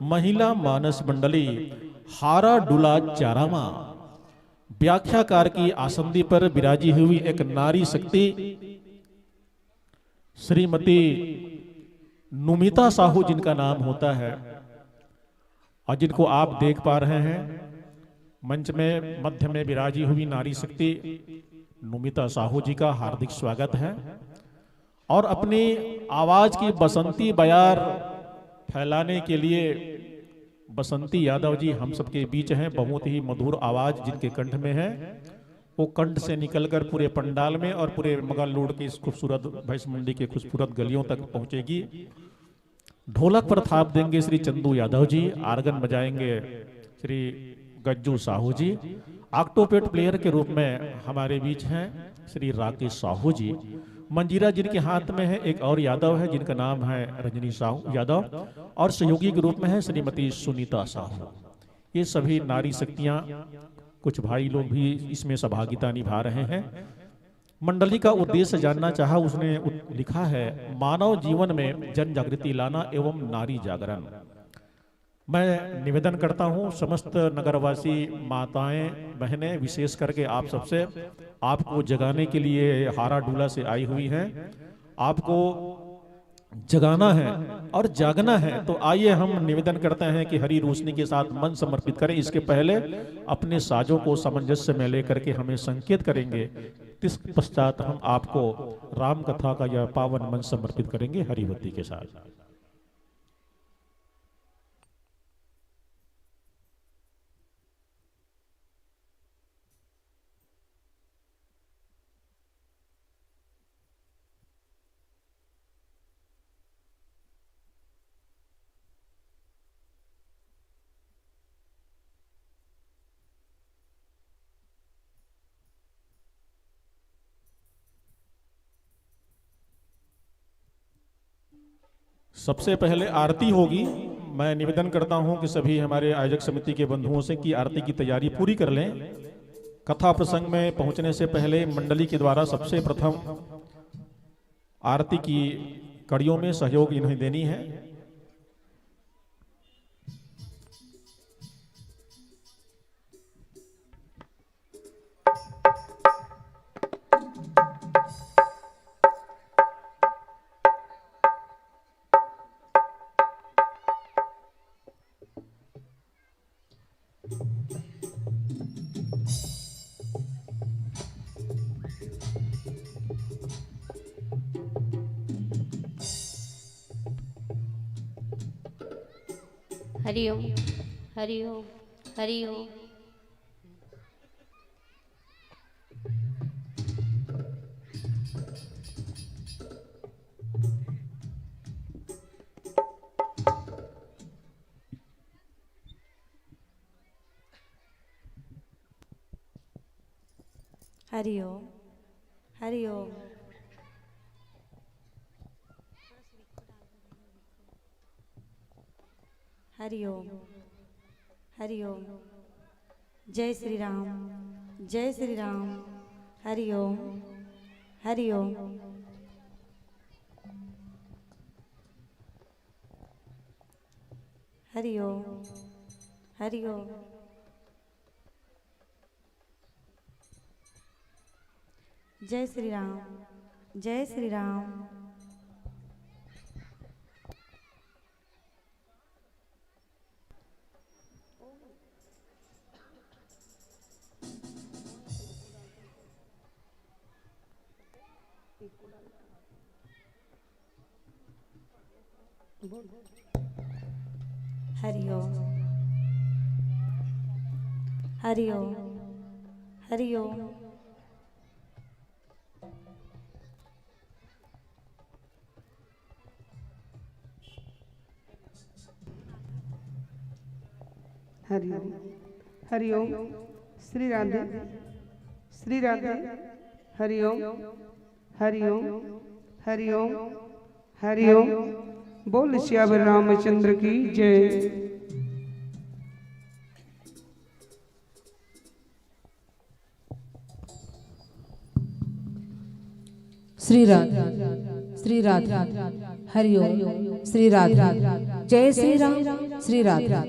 महिला मानस मंडली हारा डुला चारामा व्याख्याकार की आसंदी पर विराजी हुई एक नारी शक्ति श्रीमती नुमिता साहू जिनका नाम होता है और जिनको आप देख पा रहे हैं मंच में मध्य में विराजी हुई नारी शक्ति नुमिता साहू जी का हार्दिक स्वागत है। और अपनी आवाज की बसंती बयार फैलाने के लिए बसंती यादव जी हम सबके बीच हैं। बहुत ही मधुर आवाज जिनके कंठ में है, वो कंठ से निकलकर पूरे पंडाल में और पूरे मगल रोड की इस खूबसूरत भैंस मंडी के खूबसूरत गलियों तक पहुंचेगी। ढोलक पर थाप देंगे श्री चंदू यादव जी, आर्गन बजाएंगे श्री गज्जू साहू जी, ऑक्टोपेट प्लेयर के रूप में हमारे बीच हैं श्री राकेश साहू जी, मंजीरा जिनके हाथ में है एक और यादव है जिनका नाम है रजनी साहू यादव, और सहयोगी के रूप में है श्रीमती सुनीता साहू। ये सभी नारी शक्तियां, कुछ भाई लोग भी इसमें सहभागिता निभा रहे हैं। मंडली का उद्देश्य जानना चाहा, उसने लिखा है मानव जीवन में जन जागृति लाना एवं नारी जागरण। मैं निवेदन करता हूं समस्त नगरवासी माताएं बहनें विशेष करके आप सबसे, आपको जगाने के लिए हारा डूला से आई हुई हैं, आपको जगाना है और जागना है। तो आइए हम निवेदन करते हैं कि हरी रोशनी के साथ मन समर्पित करें। इसके पहले अपने साजों को सामंजस्य में लेकर के हमें संकेत करेंगे, इस पश्चात हम आपको राम कथा का यह पावन मन समर्पित करेंगे हरिवती के साथ। सबसे पहले आरती होगी। मैं निवेदन करता हूं कि सभी हमारे आयोजक समिति के बंधुओं से कि आरती की तैयारी पूरी कर लें। कथा प्रसंग में पहुंचने से पहले मंडली के द्वारा सबसे प्रथम आरती की कड़ियों में सहयोग इन्हें देनी है। हरिओम हरिओम हरिओम। हरिओम हरिओम। हरिओम हरिओम। जय श्री राम जय श्री राम। हरिओम हरिओम। हरिओम हरिओम। जय श्री राम जय श्री राम। हरिओम हरिओम हरिओम। हरिओम हरिओम। श्री राधे श्री राधे। हरिओम हरिओम हरिओम हरिओम। बोल श्यावर रामचंद्र की जय। श्री राधे श्री राधे। हरिओम श्री राधे। जय श्री राम, श्री राधे।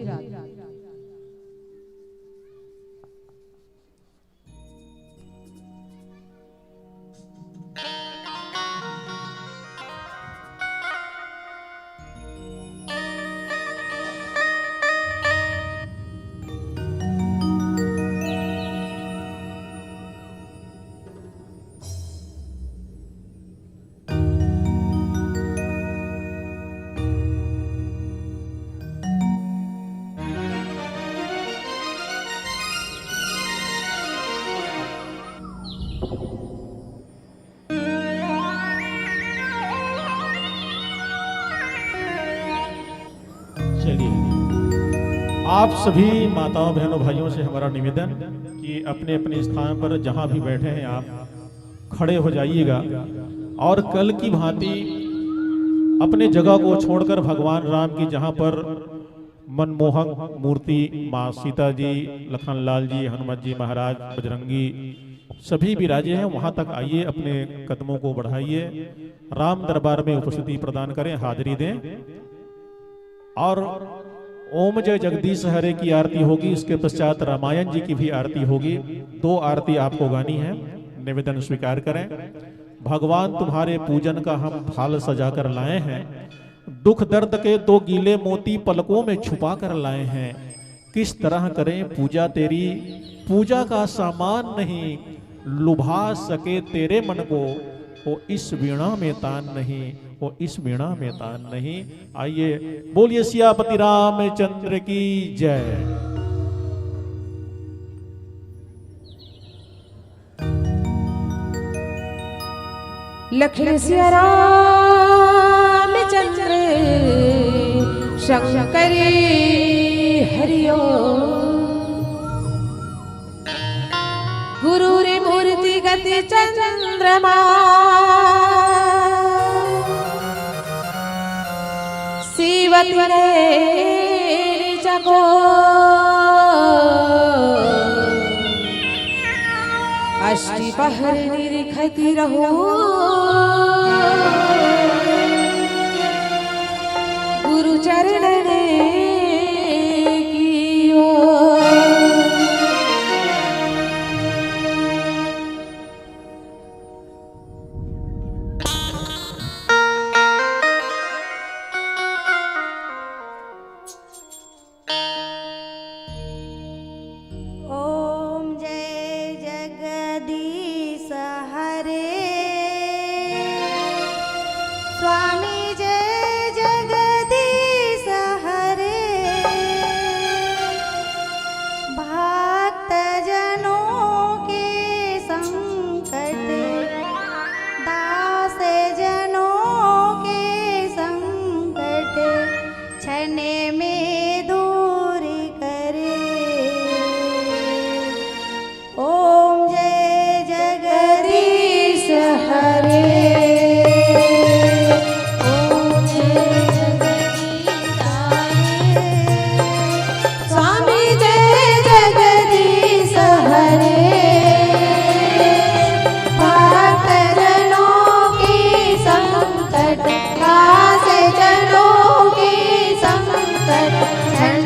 आप सभी माताओं बहनों भाइयों से हमारा निवेदन कि अपने अपने स्थान पर जहां भी बैठे हैं आप खड़े हो जाइएगा और कल की भांति अपने जगह को छोड़कर भगवान राम की जहां पर मनमोहक मूर्ति माँ सीता जी, लखनलाल जी, हनुमान जी महाराज, बजरंगी सभी विराजे हैं, वहां तक आइए, अपने कदमों को बढ़ाइए, राम दरबार में उपस्थिति प्रदान करें, हाजिरी दें और ओम जय जगदीश हरे की आरती होगी। इसके पश्चात रामायण जी की भी आरती होगी। 2 आरती आपको गानी है। निवेदन स्वीकार करें। भगवान तुम्हारे पूजन का हम थाल सजाकर लाए हैं, दुख दर्द के 2 गीले मोती पलकों में छुपा कर लाए हैं। किस तरह करें पूजा तेरी, पूजा का सामान नहीं, लुभा सके तेरे मन को, वो इस वीणा में तान नहीं, वो इस वीणा में तान नहीं। आइए बोलिए सियापति रामचंद्र की जय। लखन सिया रामचंद्र शंकरी हरिओम। गुरु रे मूर्ति गति चंद्रमा, शिवति रे जगो। अष्टि पहर निरखति रहो, गुरु चरण की ओर। संकट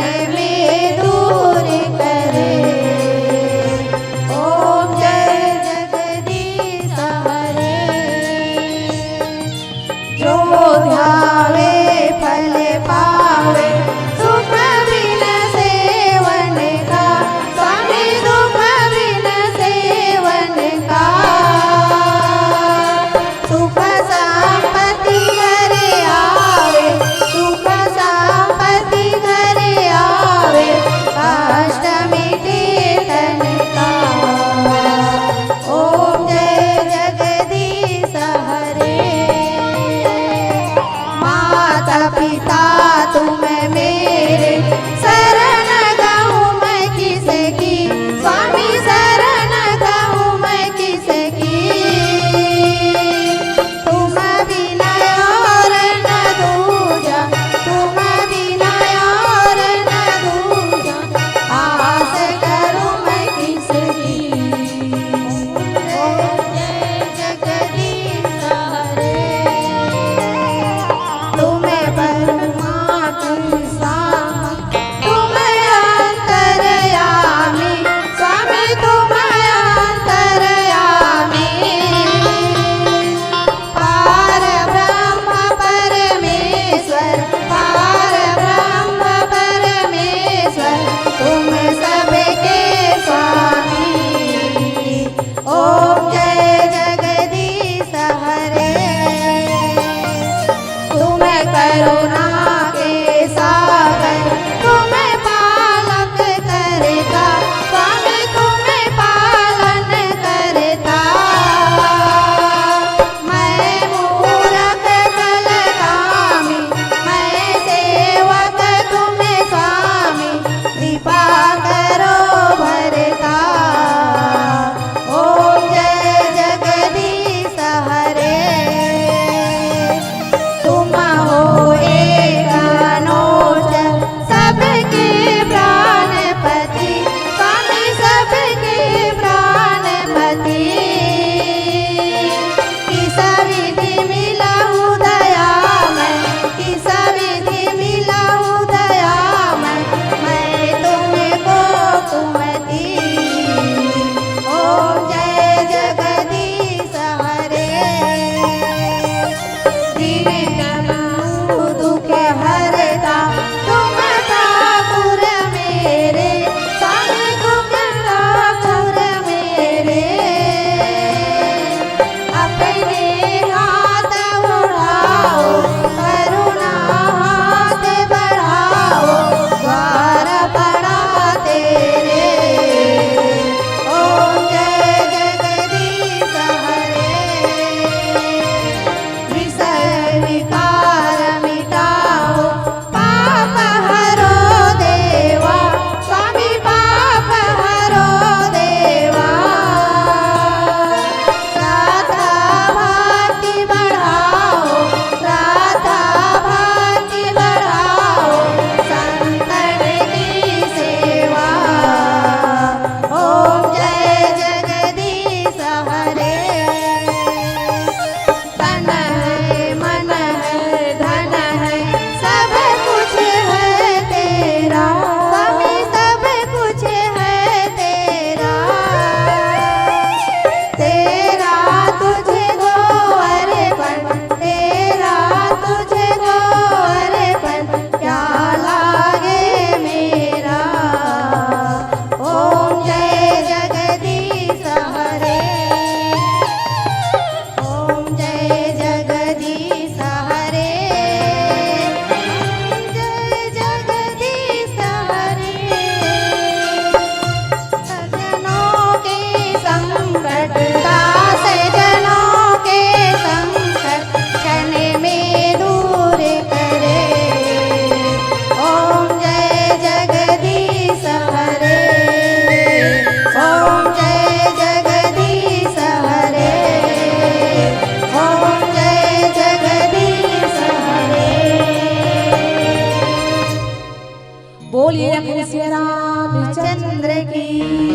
बोलिए लखन सिया रामचंद्र की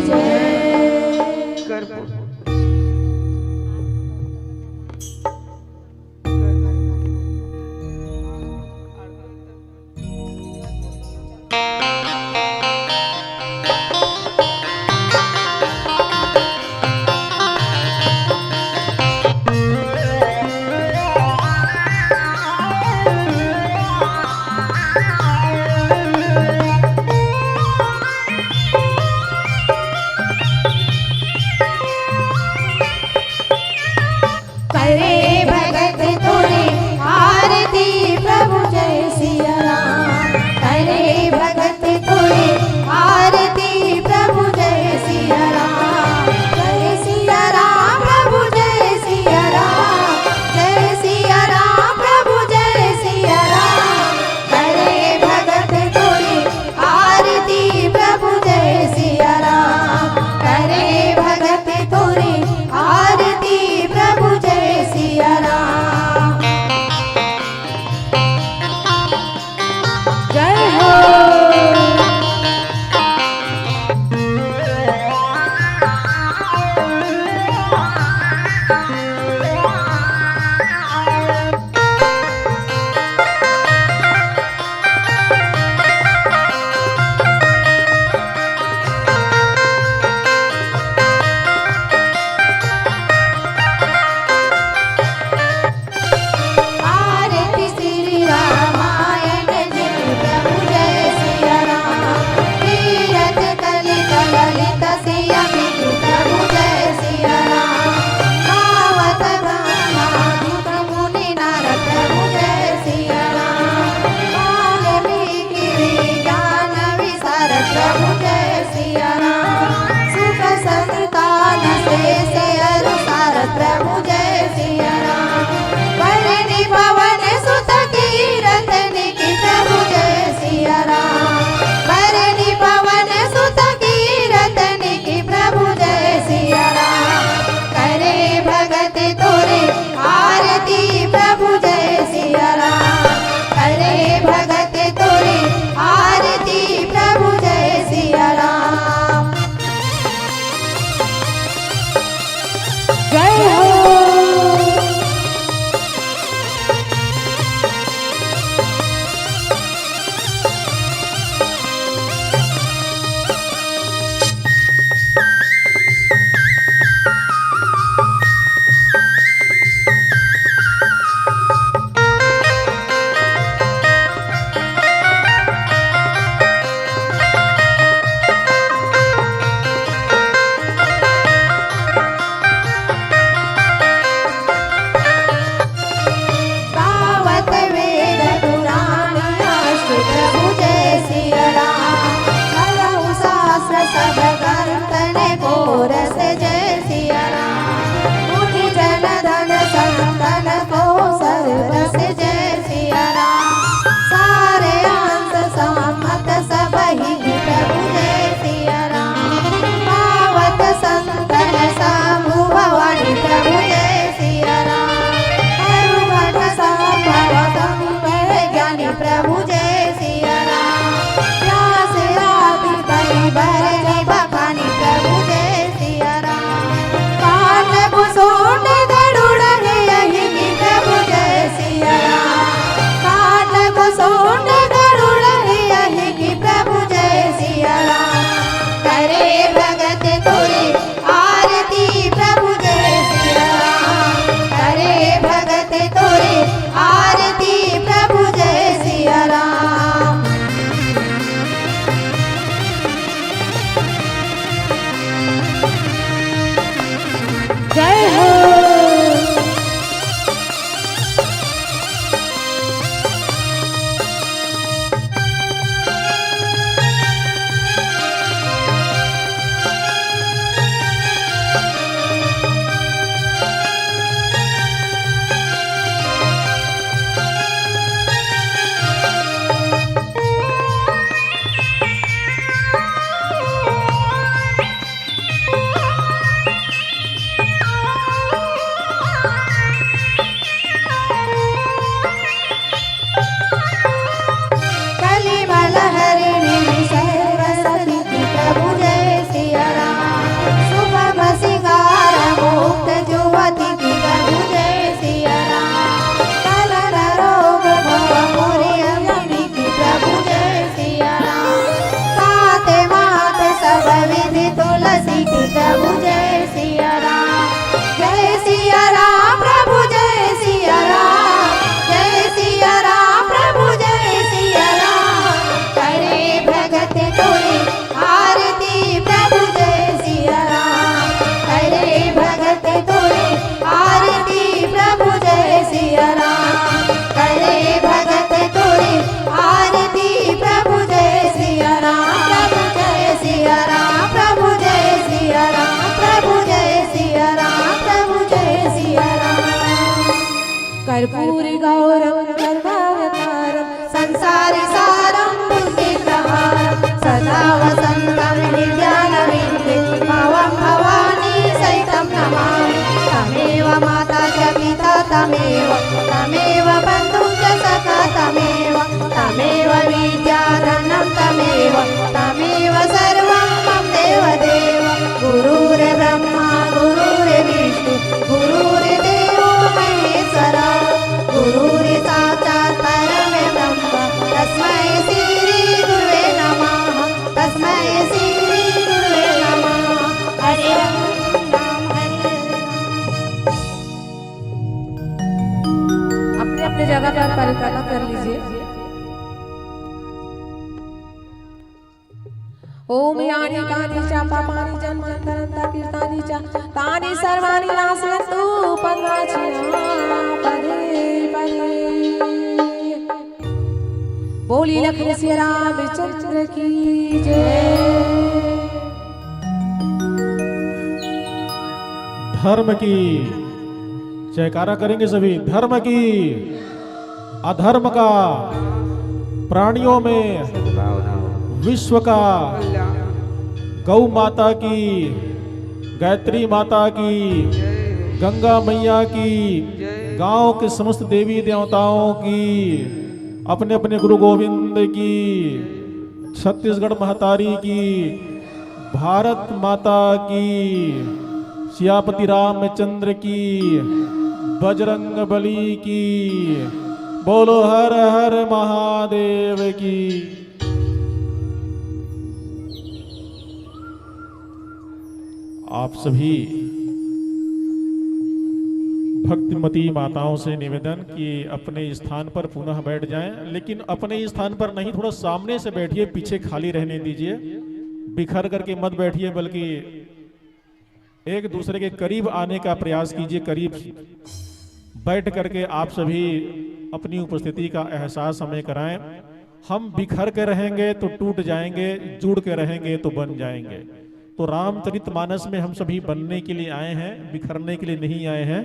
जय। कर्पूर करे भगत तुरे आरती प्रभु जय सिया राम। करे भगत तुरे आरती प्रभु जय सिया राम। जय सिया राम प्रभु जय सिया राम। जय सिया राम प्रभु जय सिया राम। करे भगत तुरे आरती प्रभु जय सिया राम। करे भगत तुरे आरती प्रभु जय सिया राम। जय हो। तमेव तमेव बन्धु च सखा तमेव तमेव विद्याधनं तमेव तमेव सर्वं मम देवदेव गुरुर्ब्रह्मा गुरुर्विष्णु गुरुर्देवो महेश्वरा गुरुर्साक्षात् परब्रह्म तस्मै श्री गुरुवे नमः तस्मै श्री गुरुवे नमः हरि ओम राम हरि अपने अपने जगह पर परिक्रमा कर लीजिए। ओम यानि कानि च पापानि जन्मान्तरन्त कीर्तानि च तानि सर्वाणि नाशयन्तु पद्माचिया पदे पदे। बोली लखन सिया रामचंद्र की जय। धर्म की जयकारा करेंगे सभी। धर्म की अधर्म का प्राणियों में विश्व का गौ माता की गायत्री माता की गंगा मैया की गांव के समस्त देवी देवताओं की अपने अपने गुरु गोविंद की छत्तीसगढ़ महतारी की भारत माता की सियापति रामचंद्र की बजरंग बली की बोलो हर हर महादेव की। आप सभी भक्तिमती माताओं से निवेदन कि अपने स्थान पर पुनः बैठ जाएं, लेकिन अपने स्थान पर नहीं, थोड़ा सामने से बैठिए, पीछे खाली रहने दीजिए। बिखर करके मत बैठिए, बल्कि एक दूसरे के करीब आने का प्रयास कीजिए। करीब बैठ करके आप सभी अपनी उपस्थिति का एहसास हमें कराएं। हम बिखर के रहेंगे तो टूट जाएंगे, जुड़ के रहेंगे तो बन जाएंगे। तो रामचरितमानस में हम सभी बनने के लिए आए हैं, बिखरने के लिए नहीं आए हैं।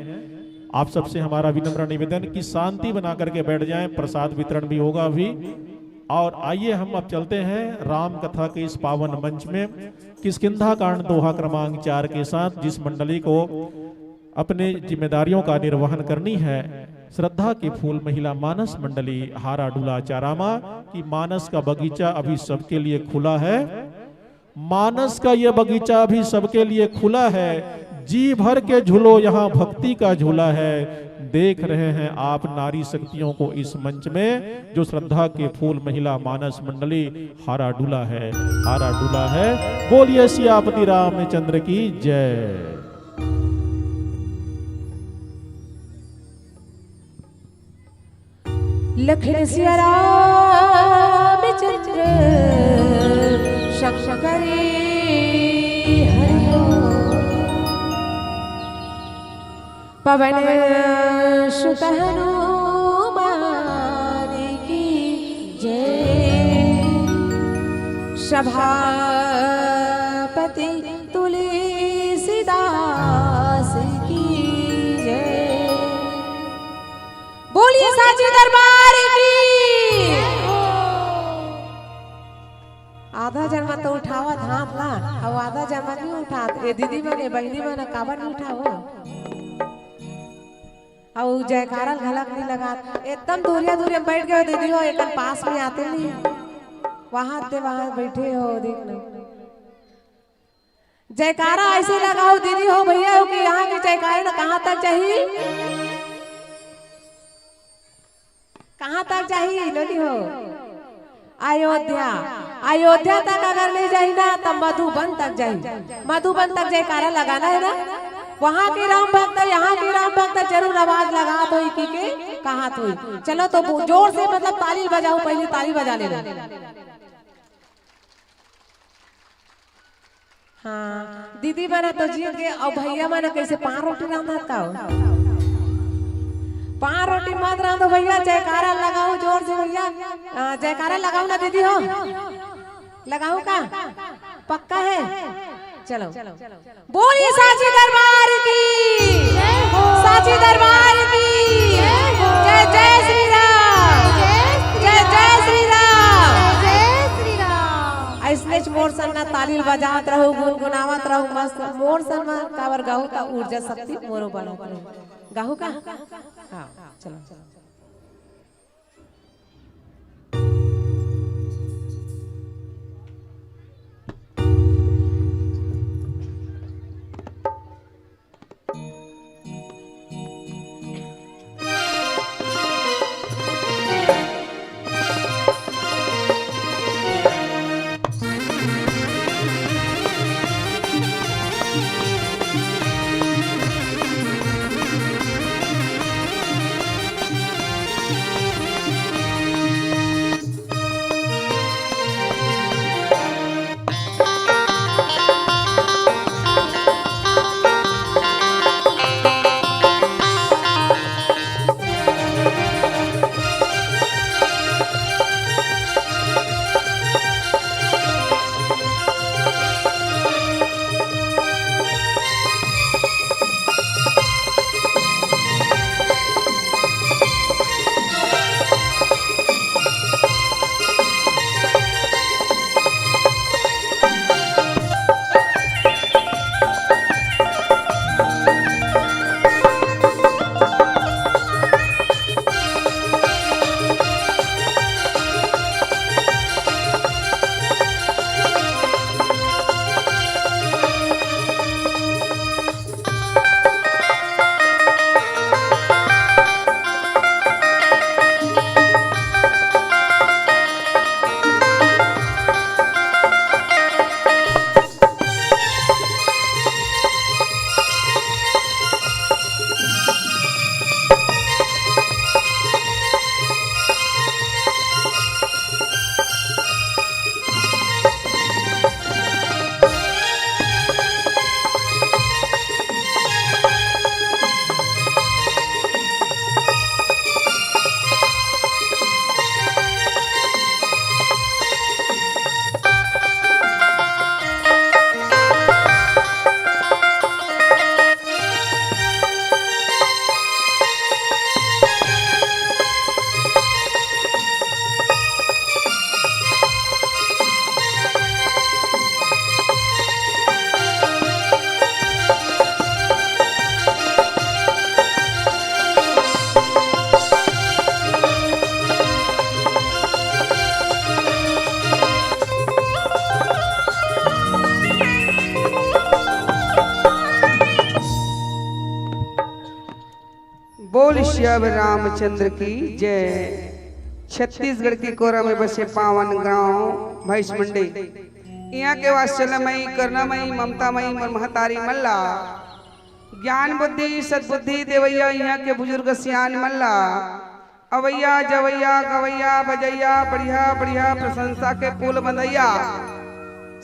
आप सबसे हमारा विनम्र निवेदन कि शांति बना करके बैठ जाएं। प्रसाद वितरण भी होगा अभी। और आइए हम अब चलते हैं राम कथा के इस पावन मंच में किष्किंधा कांड दोहा क्रमांक 4 के साथ, जिस मंडली को अपने जिम्मेदारियों का निर्वहन करनी है। श्रद्धा के फूल महिला मानस मंडली हारा डुला चारामा की मानस का बगीचा अभी सबके लिए खुला है। मानस का ये बगीचा अभी सबके लिए खुला है। जी भर के झूलो, यहाँ भक्ति का झूला है। देख रहे हैं आप नारी शक्तियों को इस मंच में, जो श्रद्धा के फूल महिला मानस मंडली हारा डुला है, हारा डुला है। बोलिए सियापति रामचंद्र की जय। लखन सिया रामचंद्र शंकरी हरिओ। पवन सुत हनुमान की जय। सभापति तुलसीदास की जय। बोलिए साची दरबार की। आधा जन्म तो उठावा हाथ ला, और आधा जन्म नहीं उठात। ये दीदी बने बहनी बने काबर नहीं उठावो, और जयकारा घलक नहीं लगा। एकदम दूरिया दूरिया बैठ गए दीदी हो, एक पास में आते नहीं, वहां ते वहां बैठे हो। देखना जयकारा ऐसे लगाओ दीदी हो भैया हो कि यहाँ के जयकारा कहाँ तक चाहिए, कहाँ तक चाहिए लोली हो। अयोध्या, अयोध्या तक अगर नहीं जाए ना तब मधुबन तक जाए। मधुबन तक जयकारा लगाना है ना। वहाँ के राम भक्त, यहाँ के राम भक्त जरूर आवाज लगा तो की के कहा तो। चलो तो जोर से मतलब ताली बजाओ, पहले ताली बजा लेना। हाँ दीदी बना तो जी के, और भैया बना कैसे 5 रोटी रांधा का 5 रोटी मत रांधो भैया। जयकारा लगाओ जोर से भैया, जयकारा लगाओ ना दीदी हो। लगाओ का पक्का है। चलो बोलिए साची दरबार की, साची दरबार की जय। जय श्री राम, जय जय श्री राम, जय श्री राम। ऐसने मोर सन्ना ताली बजात रहो, गुनगुनावत रहो मस्त। मोर सन्ना कावर गाऊ ता ऊर्जा शक्ति मोरो बढ़त रहो। गाहू का हाँ चलो बोल श्याम रामचंद्र की जय। छत्तीसगढ़ के कोरा में बसे पावन गांव भैंस मंडी, यहाँ के वात्सल्यमयी करुणामयी ममतामयी महतारी मल्ला, ज्ञान बुद्धि सद्बुद्धि देवैया यहाँ के बुजुर्ग सियान मल्ला, अवैया जवैया गवैया बजैया बढ़िया बढ़िया प्रशंसा के पुल बंधैया,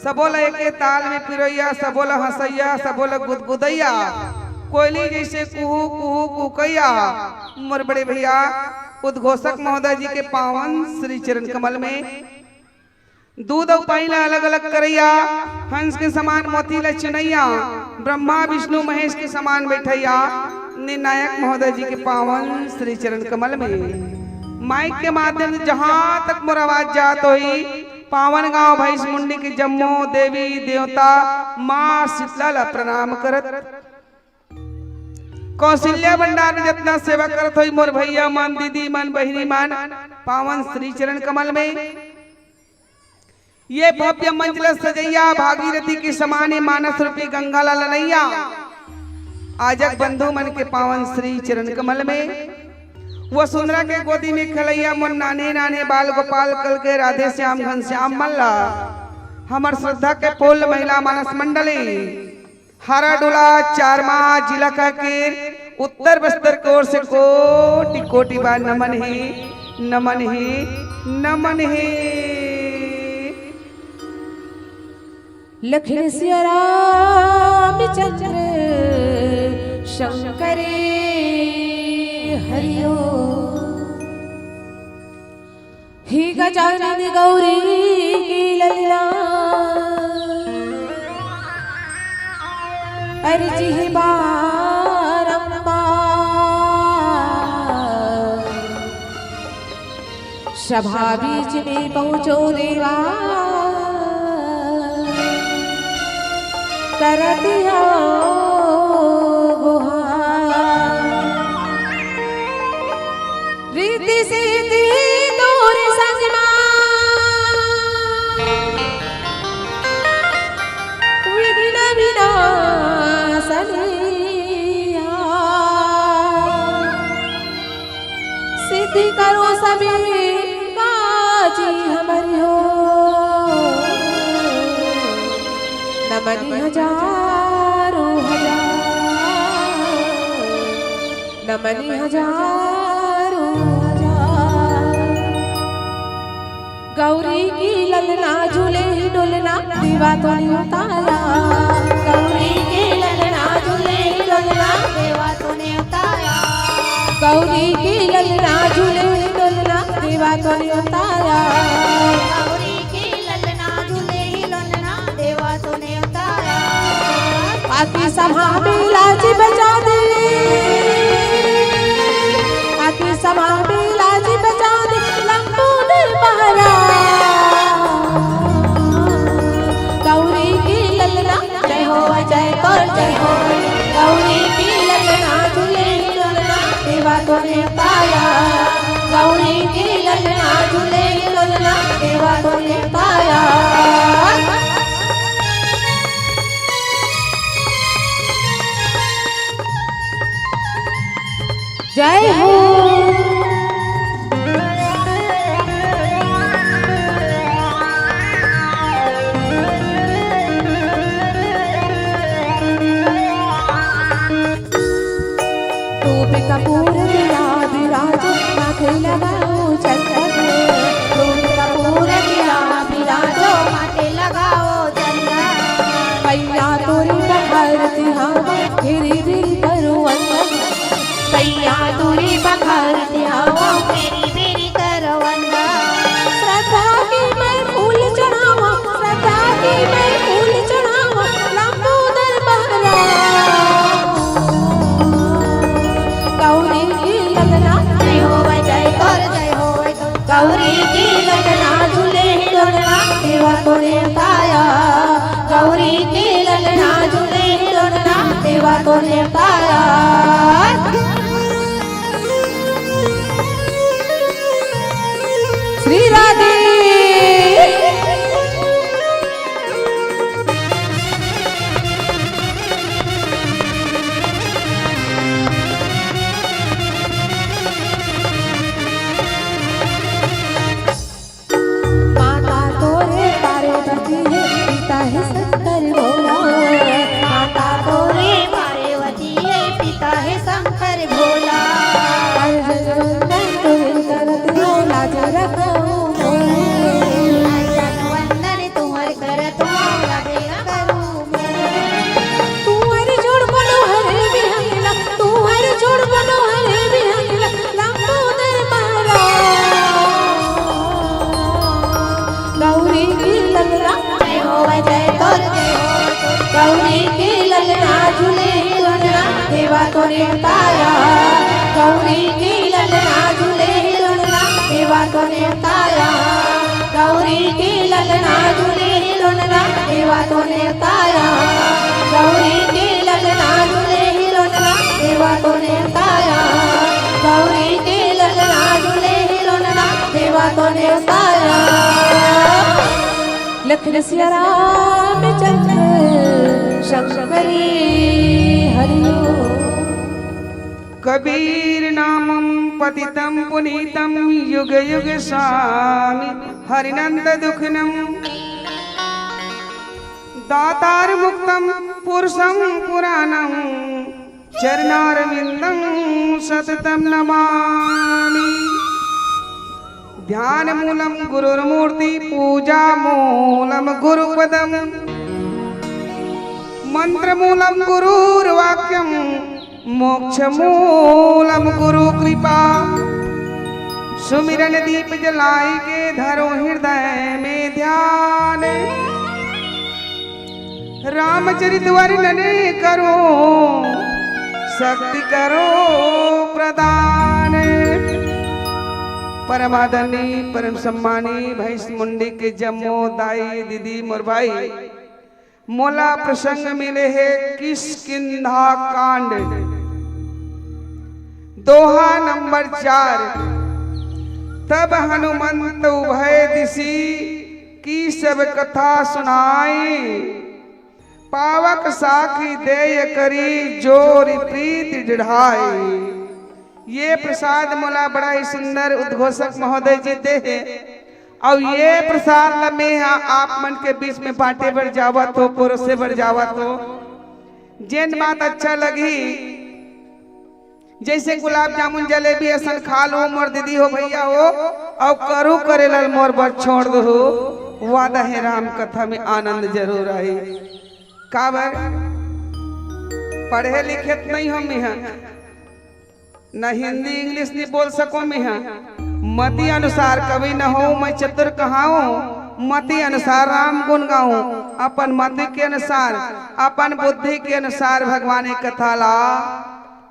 सबोल एके ताल में पिरोैया, सबोल हंसैया सबोल गुदगुदैया, कोयली जैसे कुहू कुहू कुकैया। मोर बड़े भैया उद्घोषक महोदय जी के पावन श्री चरण कमल में दूध और पानी अलग अलग करैया, हंस के समान मोती ल चुनैया, ब्रह्मा विष्णु महेश के समान बैठैया, निर्णायक महोदय जी के पावन श्री चरण कमल में माइक के माध्यम से जहां तक मोर आवाज जात होई, पावन गांव भैंस मुंडी के जम्मो देवी देवता माँ शीतला ला प्रणाम करत, कौशल्या भंडार में जितना सेवा करत हुई मोर भैया मन दीदी मन बहिनी मन पावन श्री चरण कमल में ये भव्य मंजिल सजैया, भागीरथी के समान मानस रूपी गंगा ला लनैया, आजक बंधु मन के पावन श्री चरण कमल में वसुंधरा के गोदी में खलैया मोर नाने नाने बाल गोपाल कल के राधे श्याम घनश्याम मल्ला, हमर श्रद्धा के पोल महिला मानस मंडली हरा डोला चारमा जिला का के उत्तर बस्तर की ओर से कोटि कोटि बार नमन ही नमन ही नमन ही। लखन सिया रामचंद्र शंकर हरिओ, ही गजानन गौरी की ललिला, अर्जी बारंबार सभा बीच में पहुँचो देवा, कर दिया गुहार। सभी काजी हमारी हो। नमन हजारों हजार, नमन हजारों हजार। गौरी की ललना झूले डोलना दीवा तो नहीं उतारा। गौरी की ललना झूले डोलना देवा तूने उतारा। गौरी की ललना झूले डोलना दीवा तो नहीं उतारा। गौरी की ललना झूले हिलोलना देवा तूने उतारा। आकी सभा में लाजी बजा दे, आकी सभा में लाजी बजा दे लंबोदर बहरा। गौरी की ललना जय हो जय कर जय हो। गौरी की ललना झूले डोलना देवा तो ने उतारा। गौरी की ललना झूले डोलना देवा तो ने उतारा। जय हो। धूप कपूर दिया विराजो माथे लगाओ चंदन। धूप कपूर दिया विराजो माथे लगाओ चंदन। पैया तोरी बखरती हवा गिरी गिरी करो वंदन। पैया तोरी बखरती हवा मेरी मेरी करो वंदन। श्रद्धा की मैं फूल चढ़ावा, श्रद्धा की मैं फूल चढ़ावा लंबोदर बहरा। गौरी की ललना जय हो जय कर जय हो। गौरी की ललना झूले डोलना देवा तो ने उतारा। गौरी की ललना झूले डोलना देवा तो ने उतारा। श्री राधे। माता तोरे पार्वती है, पिता है शंकर भोला। माता तोरे पार्वती है, पिता है शंकर भोला। वंदन तोरे करत हो लाज रखो मोरे। वंदन तुम्हारे करत करूँ तू हर जोड़ बनो हरे बिहंगला, तू हर जोड़ बनो हरे बिहंगला लंबोदर बहरा। गौरी की ललना जय हो जय कर जय हो। गौरी की ललना झूले डोलना देवा तो ने उतारा। गौरी की ललना झूले डोलना देवा तो ने उतारा। गौरी की ललना झूले डोलना देवा तो ने उतारा। गौरी की ललना झूले डोलना देवा तो ने उतारा। गौरी की ललना झूले डोलना देवा तो ने उतारा। लखन सिया रामचंद्र शंकरी हरिओ। कबीर नामम पतितम पुनीतम युग युग स्वामी हरिनंद दुखनम। दातार मुक्तम पुरुषम पुराणम चरणारविंदम सततम नमामि। ध्यान मूलम गुरुर्मूर्ति पूजा मूलम गुरुपदम। मंत्र मूलम गुरुर्वाक्यम मोक्ष मूलम गुरु कृपा। सुमिरन दीप जलाई के धरो हृदय में ध्यान। रामचरित वर्णन करो शक्ति करो प्रदान। परम आदरणीय परम सम्मानी भैंस मुंडी के जम्मो दाई दीदी मोर भाई मोला प्रसंग मिले है किष्किंधा कांड दोहा नंबर 4। तब हनुमंत उभय दिशि की सब कथा सुनाई। पावक साखी देय करी जोर प्रीत दृढ़ाई। ये प्रसाद मोला बड़ा ही सुंदर उद्घोषक महोदय जी दे है और ये प्रसाद में आप मन के बीच में बांटे बर जावत हो, परोसे बर जावत हो। जेन बात अच्छा लगी जैसे गुलाब जामुन जलेबी ऐसा खा लो मोर दीदी हो भैया हो और करू करे लल मोर बर छोड़ दो। वादा है राम कथा में आनंद जरूर आई। काबर पढ़े लिखे नहीं हो मिहा, न हिंदी इंग्लिश नहीं बोल सको मिहा, मति अनुसार कवि न हो मैं चतुर कहाऊं, मति अनुसार राम गुण गाऊं, अपन मति के अनुसार अपन बुद्धि के अनुसार भगवान की कथा ला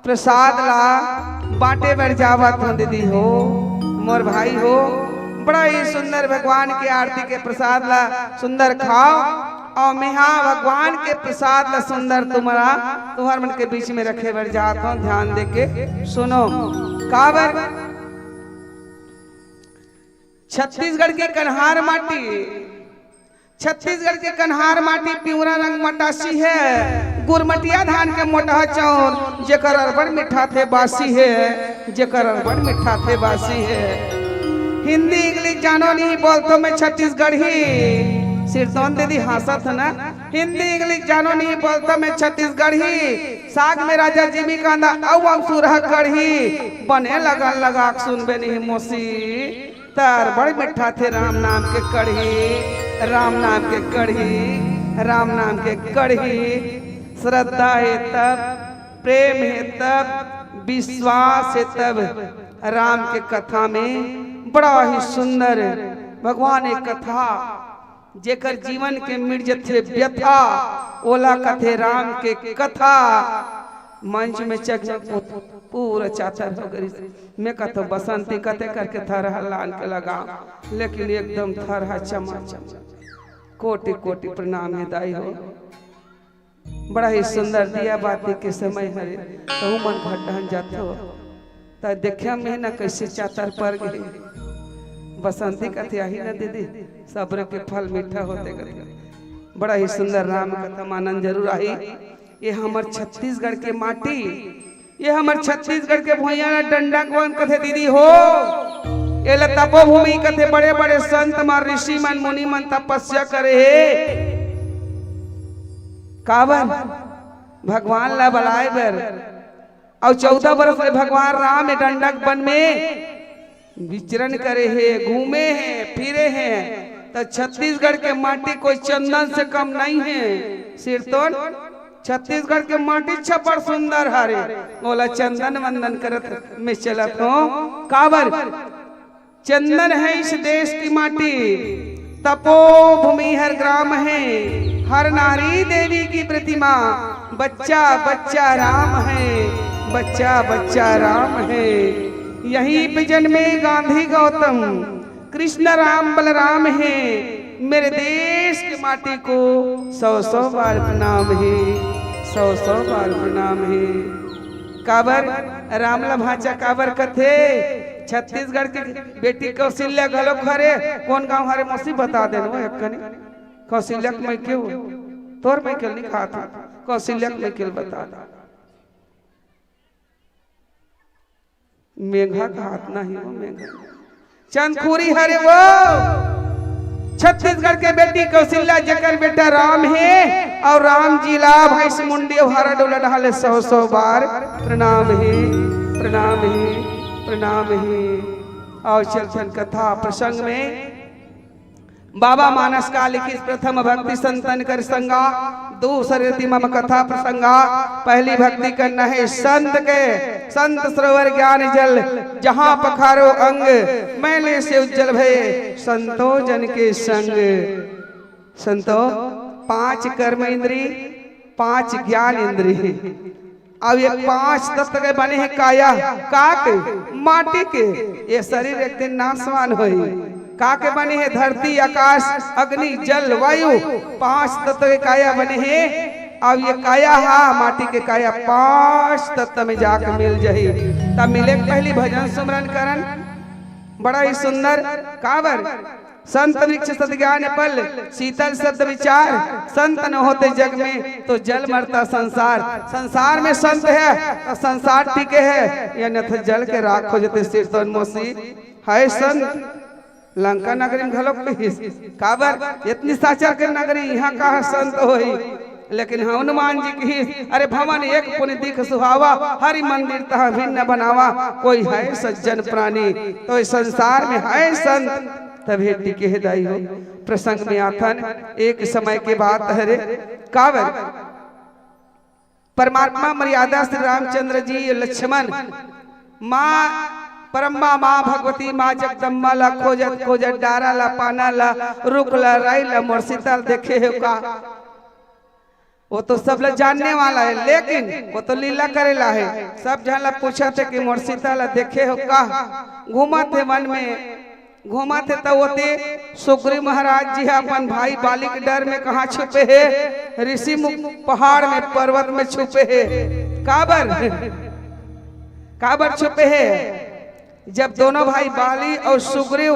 प्रसाद ला बांटे बर जावत हो दीदी हो मोर भाई हो। बड़ा ही सुंदर भगवान के आरती के प्रसाद ला सुंदर खाओ और मिहा भगवान के प्रसाद ला सुंदर तुम्हार मन के बीच में रखे बर जात हो। ध्यान दे के सुनो। काबर छत्तीसगढ़ के कन्हार माटी, छत्तीसगढ़ के कन्हार माटी पिवरा रंग मटासी है, गुरमटिया धान के मोटा चौर जेकर अरबड़ मिठा थे बासी है, जेकर अरबड़ मिठा थे बासी है। हिंदी इंग्लिश जानो नहीं बोलतो मैं छत्तीसगढ़ी, सिरसौन दीदी हंसत है ना। हिंदी इंग्लिश जानो नहीं बोलता मैं छत्तीसगढ़ी, साग में राजा जिमी कांदा औ हम सुरह कढ़ी, बने लगन लगा सुनबे नहीं मोसी तर बड़ मिठा थे राम नाम के कढ़ी, राम नाम के कढ़ी, राम नाम के कढ़ी। श्रद्धा है तब, प्रेम है तब, विश्वास है तब राम के कथा में बड़ा ही सुंदर भगवान एक कथा जेकर जीवन के मिर्जत थे व्यथा ओला कथे राम के कथा मंच में चक पूरा चाचर हो गई। मैं कहता बसंती कते करके थर हलान के लगा, लेकिन एकदम थर है चमाचम। कोटि कोटि प्रणाम है दाई हो। बड़ा ही सुंदर दिया बाती के समय हरे तो मन घटन जात हो तो देखा में ना कैसे चातर पर गई। बसंती कथे आई ना दीदी सब्र के फल मीठा होते करते। बड़ा ही सुंदर राम कथा आनंद जरूर आई। ये हमार छत्तीसगढ़ के माटी, ये हमार छत्तीसगढ़ के भैया डंडा कौन कथे दीदी हो। ये तपोभूमि कथे बड़े बड़े संत मार ऋषि मन मुनि मन तपस्या करे हे। काबर भगवान ला बलाए बर और 14 वर्ष में भगवान राम डंडक वन में विचरण करे है, घूमे हैं, फिरे हैं। तो छत्तीसगढ़ के माटी कोई चंदन से कम नहीं है। सिरतोन छत्तीसगढ़ के माटी छपर सुंदर हरे बोला चंदन वंदन करत में चलत हो। काबर चंदन है इस देश की माटी, तपोभूमि हर ग्राम है, हर नारी देवी की प्रतिमा, बच्चा बच्चा राम है, बच्चा बच्चा राम है। यहीं पे जन्मे गांधी गौतम, कृष्ण राम बलराम है। मेरे देश की माटी को 100-100 बार प्रणाम है, 100-100 बार प्रणाम है। काबर रामला भाचा काबर कथे छत्तीसगढ़ की बेटी कौशल्या घलो खरे कौन गांव हरे मौसी बता देनो एकने कौशल्या मैं क्यों तोर मैं क्यों नहीं खाता कौशल्या मैं क्यों बता दा। मेघा का हाथ नहीं वो मेघा चंदखुरी हरे वो छत्तीसगढ़ के बेटी कौशल्या जकर बेटा राम है और राम जी ला भैंस मुंडी हरा डोला ढाले 100-100 बार प्रणाम है, प्रणाम है, प्रणाम है। और चलचन कथा प्रसंग में बाबा मानस का लिखित प्रथम भक्ति संतन कर संगा, दूसरे मम कथा प्रसंगा। पहली भक्ति करना है संत के, संत सरोवर ज्ञान जल जहां पखारो अंग, मैले से उज्जवल भय संतो जन के संग। संतो 5 कर्म इंद्री, 5 ज्ञान इंद्री और ये 5 तत्व के बने हैं काया, काक माटी के। ये शरीर एक दिन नाशवान होई। काके बने हैं धरती आकाश अग्नि जल वायु, 5 तत्व के काया बने हैं। अब ये काया हा माटी के काया 5 तत्व में जाकर मिल जाही तब मिले। पहली भजन सुमरन करन बड़ा ही सुंदर। काबर संत वृक्ष सद्ज्ञान पल शीतल शब्द विचार, संत न होते जग में तो जल मरता संसार। संसार में संत है तो संसार टिके है, या नथ जल के राख हो जते सिर तो मोसी हाय संत। लंका नगरी में घलोक काबर इतनी साचा के नगरी यहाँ कहा संत होई, लेकिन हनुमान जी की अरे भवन एक पुण्य दिख सुहावा, हरि मंदिर तह भिन्न बनावा। कोई है सज्जन प्राणी तो इस संसार में है संत, तभी टिके है दाई हो। प्रसंग में आथन एक समय के बात है रे कावर परमात्मा मर्यादा श्री रामचंद्र जी लक्ष्मण माँ परम्बा माँ भगवती माँ जगदम्बा ला खोजत खोजत डारा ला पाना ला रुक ला राई ला मोर सीतल देखे हो का। वो तो सब लोग जानने वाला है, लेकिन वो तो लीला करेला है। सब जन ला पूछा थे कि मोर सीतल देखे हो का। घूमा थे वन में घूमा थे तो होते सुग्रीव महाराज जी अपन भाई बाली के डर में कहा छुपे है, ऋषि मुख पहाड़ में पर्वत में छुपे है। काबर छुपे है। जब दोनों भाई बाली और सुग्रीव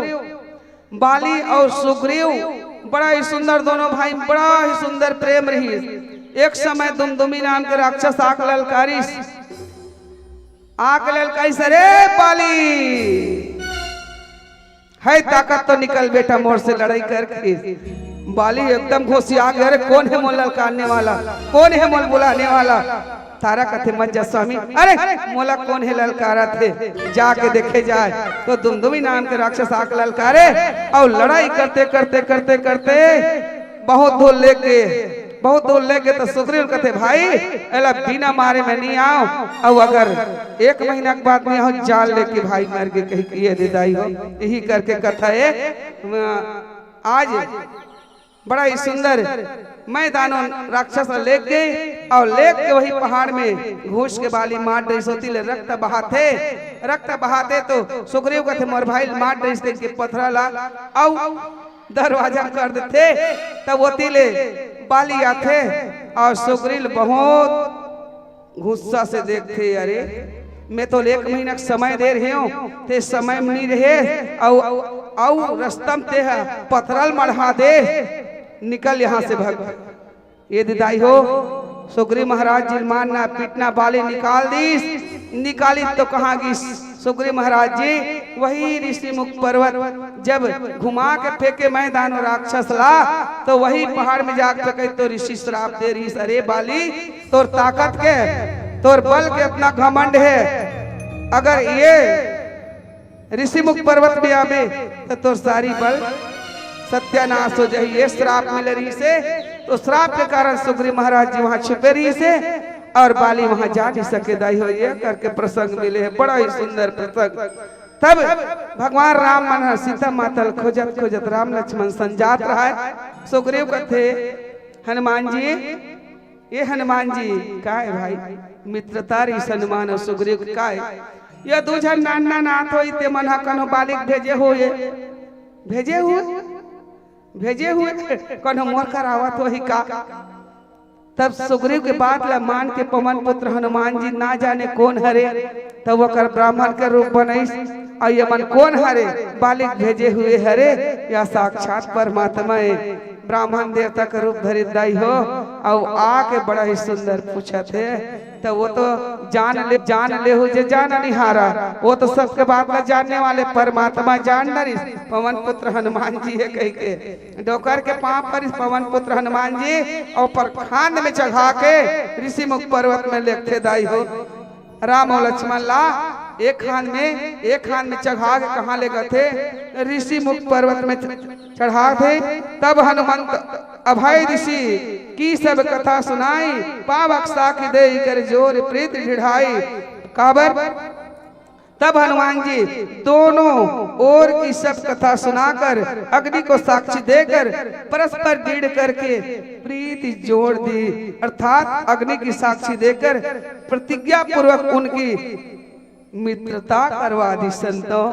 बड़ा ही सुंदर, दोनों भाई बड़ा ही सुंदर प्रेम रही। एक समय दुमदुमी नाम के राक्षस आक ललकारी सरे बाली है ताकत तो निकल बेटा मोर से लड़ाई करके। बाली एकदम घोषिया गया, अरे कौन है मोल ललकारने वाला, कौन है मोल बुलाने वाला। तारा कथे मत जा स्वामी, अरे मोला कौन है ललकारा थे, जाके देखे जाए। तो दुमदुमी नाम के राक्षस आके ललकारे और लड़ाई करते करते करते करते बहुत दूर लेके तो सुग्रीव कहते भाई एला बिना मारे में नहीं आओ, और अगर 1 महीना के बाद में आओ जाल लेके भाई मर के कहीं किए दे दाई हो। यही करके कथा है। आज बड़ा ही सुंदर मैदानों राक्षस ले गए और लेके वही पहाड़ में घूस के बाली मार रही सोती ले रक्त बहाते तो सुग्रीव कहते मोर भाई मार रही के पथरा ला और दरवाजा कर देते। तब वो ले बाली आते और सुग्रीव बहुत गुस्सा से देखते, अरे मैं तो 1 महीना समय दे रहे हूँ ते समय में नहीं रहे और रस्तम ते पथरल मढ़ा दे, निकल यहाँ से भग। ये दिदाई हो सुग्रीव महाराज जी मारना पीटना बाली निकाली तो कहाँ गई सुग्रीव महाराज जी वही ऋषि मुख पर्वत जब घुमा के फेंके मैदान राक्षस ला तो वही पहाड़ में जाके फेंके तो ऋषि श्राप दे रही, अरे बाली तोर ताकत के तोर बल के इतना घमंड है, अगर ये ऋषि मुख पर्वत में आवे तो तोर सारी बल सत्यानाश हो जाए। ये श्राप मिले रही से, तो श्राप के कारण सुग्रीव महाराज जी वहां छुपे रही से और बाली वहां जा नहीं सके दाई हो। ये करके प्रसंग मिले है, बड़ा ही सुंदर प्रसंग। तब भगवान राम मन सीता मातल खोजत खोजत राम लक्ष्मण संजात रहा है। सुग्रीव कहते हनुमान जी, ये हनुमान जी का है भाई मित्रता री हनुमान और सुग्रीव का है। ये दूजा नाना नाथ हो ते मना कनो बालिक भेजे हुए कनो मोर करावत हो ही का। तब सुग्रीव के बात ला मान के पवन पुत्र हनुमान जी ना जाने कौन हरे, तब वो कर ब्राह्मण के रूप बनई और ये मन कौन हरे, बालिक भेजे हुए हरे या साक्षात परमात्मा ब्राह्मण देवता का रूप धरित दाई हो। और आके बड़ा ही सुंदर पूछा थे, तो वो तो जान ले हो जे जान निहारा, वो तो सबके बात ला जानने वाले परमात्मा जान नरी पवन पुत्र हनुमान जी है कह के डोकर के पांव पर पवन पुत्र हनुमान जी और पर खान में चढ़ा के ऋषि मुख पर्वत में लेते दाई हो। राम और लक्ष्मण ला एक खान में चढ़ा के कहाँ ले गए थे, ऋषि मुख पर्वत में चढ़ा थे। तब हनुमंत अभय ऋषि की सब कथा सुनाई, पावक साखी दे कर जोर प्रीत ढिढ़ाई काबर। तब हनुमान जी दोनों ओर की सब कथा सुनाकर अग्नि को साक्षी देकर परस्पर दृढ़ करके प्रीति जोड़ दी, अर्थात अग्नि की साक्षी देकर प्रतिज्ञा पूर्वक उनकी मित्रता करवा दी। संतों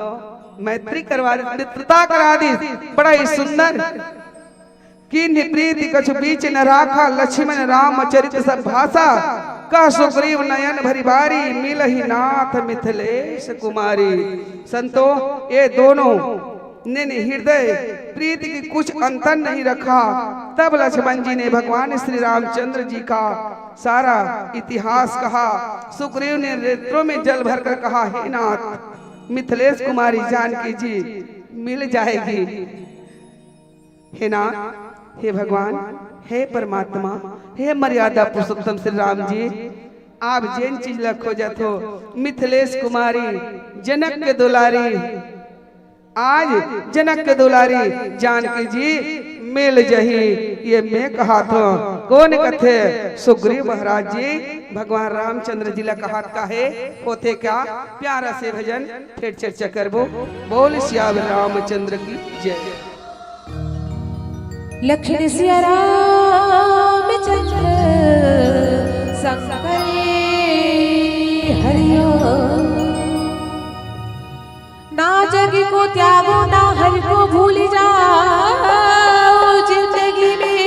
मैत्री करवा दी, मित्रता करा दी। बड़ा ही सुंदर की प्रीति कछु बीच न राखा, लक्ष्मण राम चरित सब भाषा का सुग्रीव नयन भरी बारी, मिलहि नाथ मिथिलेश कुमारी। संतों ये दोनों ने हृदय प्रीति की कुछ अंतर नहीं रखा। तब लक्ष्मण जी ने भगवान श्री रामचंद्र जी का सारा इतिहास कहा। सुग्रीव ने नेत्रों में जल भरकर कहा, हे नाथ, मिथिलेश कुमारी जानकी जी मिल जाएगी। हे नाथ, हे भगवान, हे परमात्मा, हे मर्यादा पुरुषोत्तम श्री राम जी, आप जैन चीज ला खोजत हो। मिथिलेश कुमारी जनक के दुलारी, आज जनक के दुलारी जानकी जी मिल जही। ये मैं कहा था, कौन कथे? सुग्रीव महाराज जी भगवान रामचंद्र जी ला कहा का है होते क्या? प्यारा से भजन फिर चर्चा करबो। बोल श्याम रामचंद्र की जय। लक्ष्मण सिया रामचंद्र संकरे हरिओ। ना जगी को त्यागो, ना हरि को भूल जाओ। जिंदगी में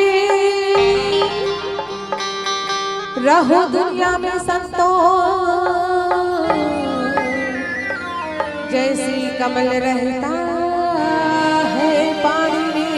रहो दुनिया में संतोष, जैसी कमल रहता है पानी में।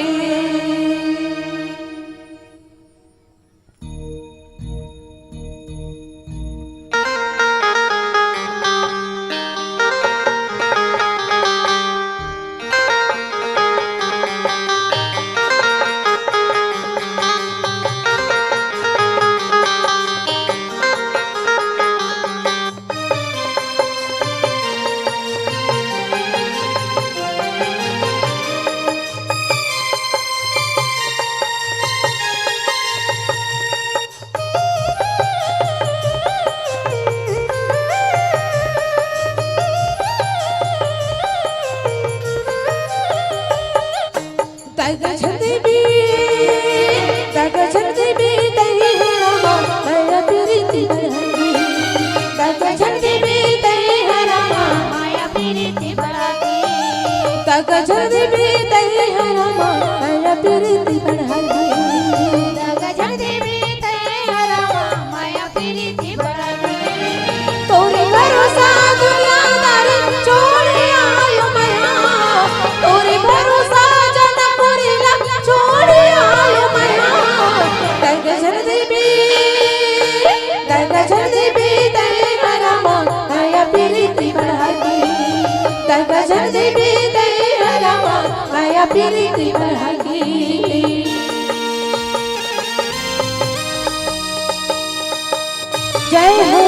जय हो।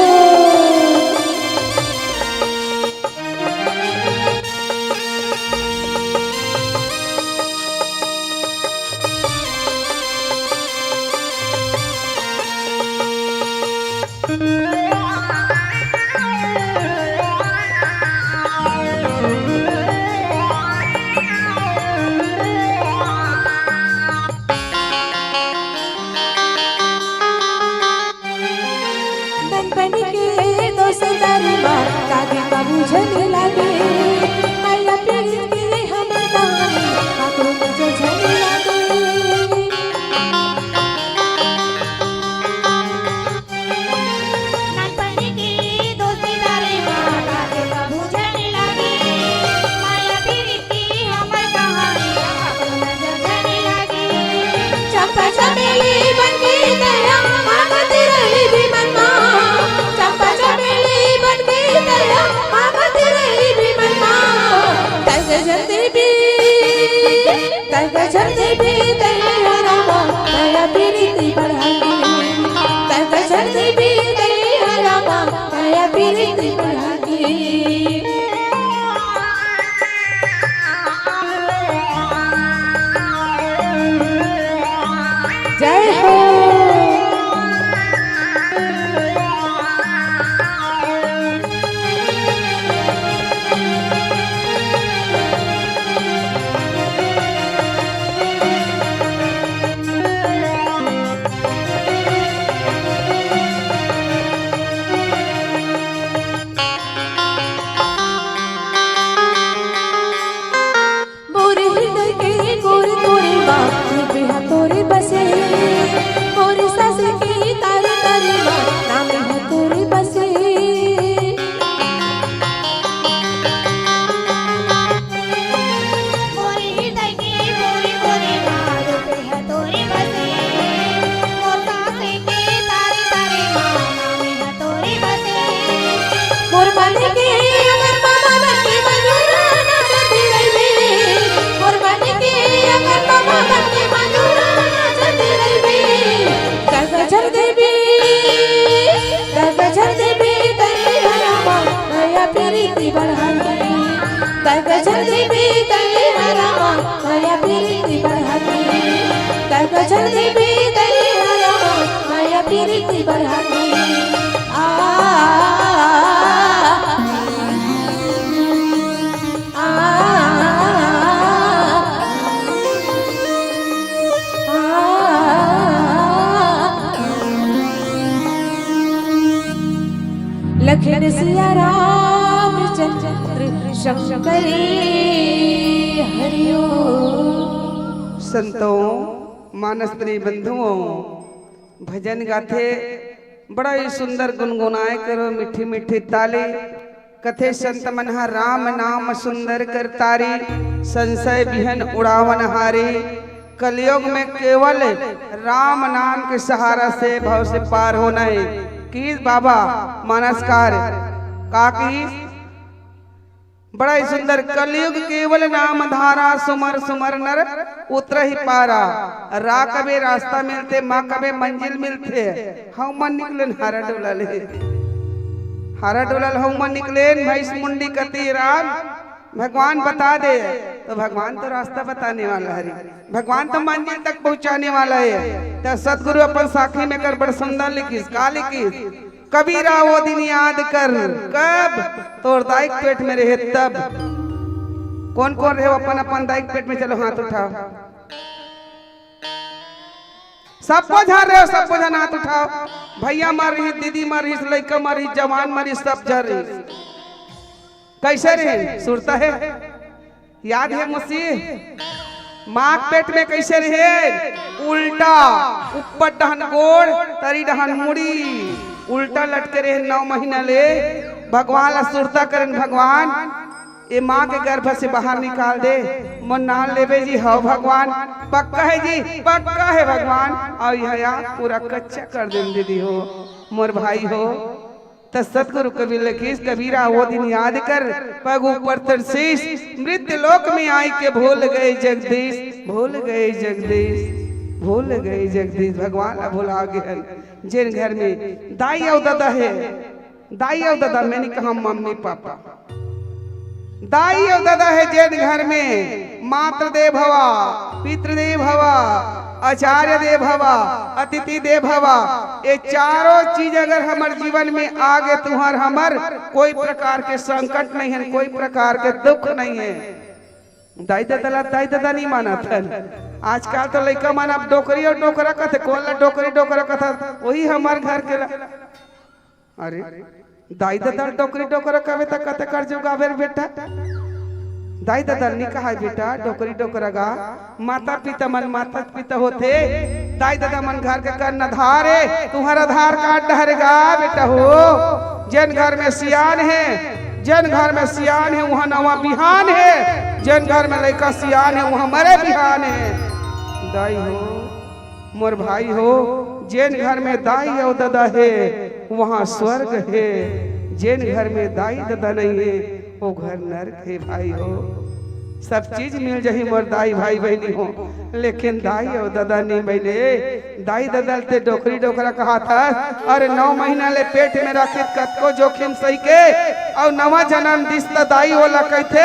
प्रीति बढ़ा के लखन सिया रामचंद्र शंकर हरिओ। संतों, मानस प्रिय बंधुओं, भजन गाथे बड़ा ही सुंदर गुनगुनाए करो मीठी मीठी ताली। कथे संत मनहा राम नाम सुंदर कर तारी, संशय बिहन उड़ावन हारी। कलयुग में केवल राम नाम के सहारा से भव से पार होना है। कीस बाबा मानसकार काकी बड़ा ही सुंदर। कलयुग केवल नाम धारा, सुमर सुमर नर उतर ही पारा। रा कबे रास्ता मिलते, माँ कबे मंजिल मिलते। हम मन निकले हारा डोलल, हारा डोलल हम मन निकले भैंस मुंडी कती राम। भगवान बता दे तो भगवान तो रास्ता बताने वाला है, भगवान तो मंजिल तक पहुंचाने वाला है। तो सतगुरु अपन साखी में कर बड़ सुंदर लिखिस, का लिखिस? कबीरा वो दिन याद कर, कब तोर दाइक पेट में रहे तब। कौन कौन रहे अपन अपन दाइक पेट में? चलो हाथ उठाओ, सबको झाड़ रहे हो, सबको झन हाथ उठाओ। भैया मर रही, दीदी मर रही, लड़का मर रही, जवान मर रही, सब झड़ रही। कैसे रहे? सुरता है, याद है मुझसे माँ पेट में कैसे रहे? उल्टा, ऊपर डहन गोड़, तरी डहन मुड़ी, उल्टा लटके रहे 9 महीना ले। भगवान ला सुरता करन, भगवान ये माँ के गर्भ से बाहर निकाल दे। मन नाल लेवे जी, हो भगवान पक्का है जी, पक्का है भगवान। और यह पूरा कच्चा कर दे दीदी हो, मोर भाई हो। तो सतगुरु कबीर लिखिस, कबीरा वो दिन याद कर, पग ऊपर तरसीस, मृत्यु लोक में आई के भूल गए जगदीश, भूल गए जगदीश, भूल गए जगदीश। भगवान ला भुला गए। जिन घर में दाई और दादा है, दाई और दादा, मैंने कहा मम्मी पापा, दाई और दादा है जिन घर में, मातृ देव भवा, पितृदेव भवा, आचार्य देव भवा, अतिथि देव भवा। ये चारों चीज अगर हमारे जीवन में आगे तुम्हार हमर कोई प्रकार के संकट नहीं है, कोई प्रकार के दुख नहीं है। दाई दादा नहीं माना था। आजकल तो लड़का माना अब डोकरी और डोकरा कथे, कौन डोकरी डोकरा कथा, वही हमारे घर के अरे दाई दादा डोकरी डोकरा कहे तक कथे कर जो गावे बेटा। दाई दादा नहीं कहा बेटा डोकरी डोकरा गा। माता पिता मन माता पिता होते, दाई दादा मन घर के कर नधार है। तुम्हारा आधार कार्ड डहरेगा बेटा हो। जिन घर में सियान है, जिन घर में सियान है वहाँ नवा बिहान है, जिन घर में लड़का सियान है वहाँ मरे बिहान है। दाई हो, मोर भाई हो, जिन घर में दाई और दादा है वहाँ स्वर्ग है, जिन घर में दाई दादा नहीं है वो घर नरक है भाई हो। सब चीज मिल जाही मोर दाई भाई बहनी हो, लेकिन दाई और दादा नहीं बहने। दाई दादा ते डोकरी डोकरा कहा था। अरे 9 महीना ले पेट में रखी कतको जोखिम सही के और नवा जन्म दिसता दाई होला कहते।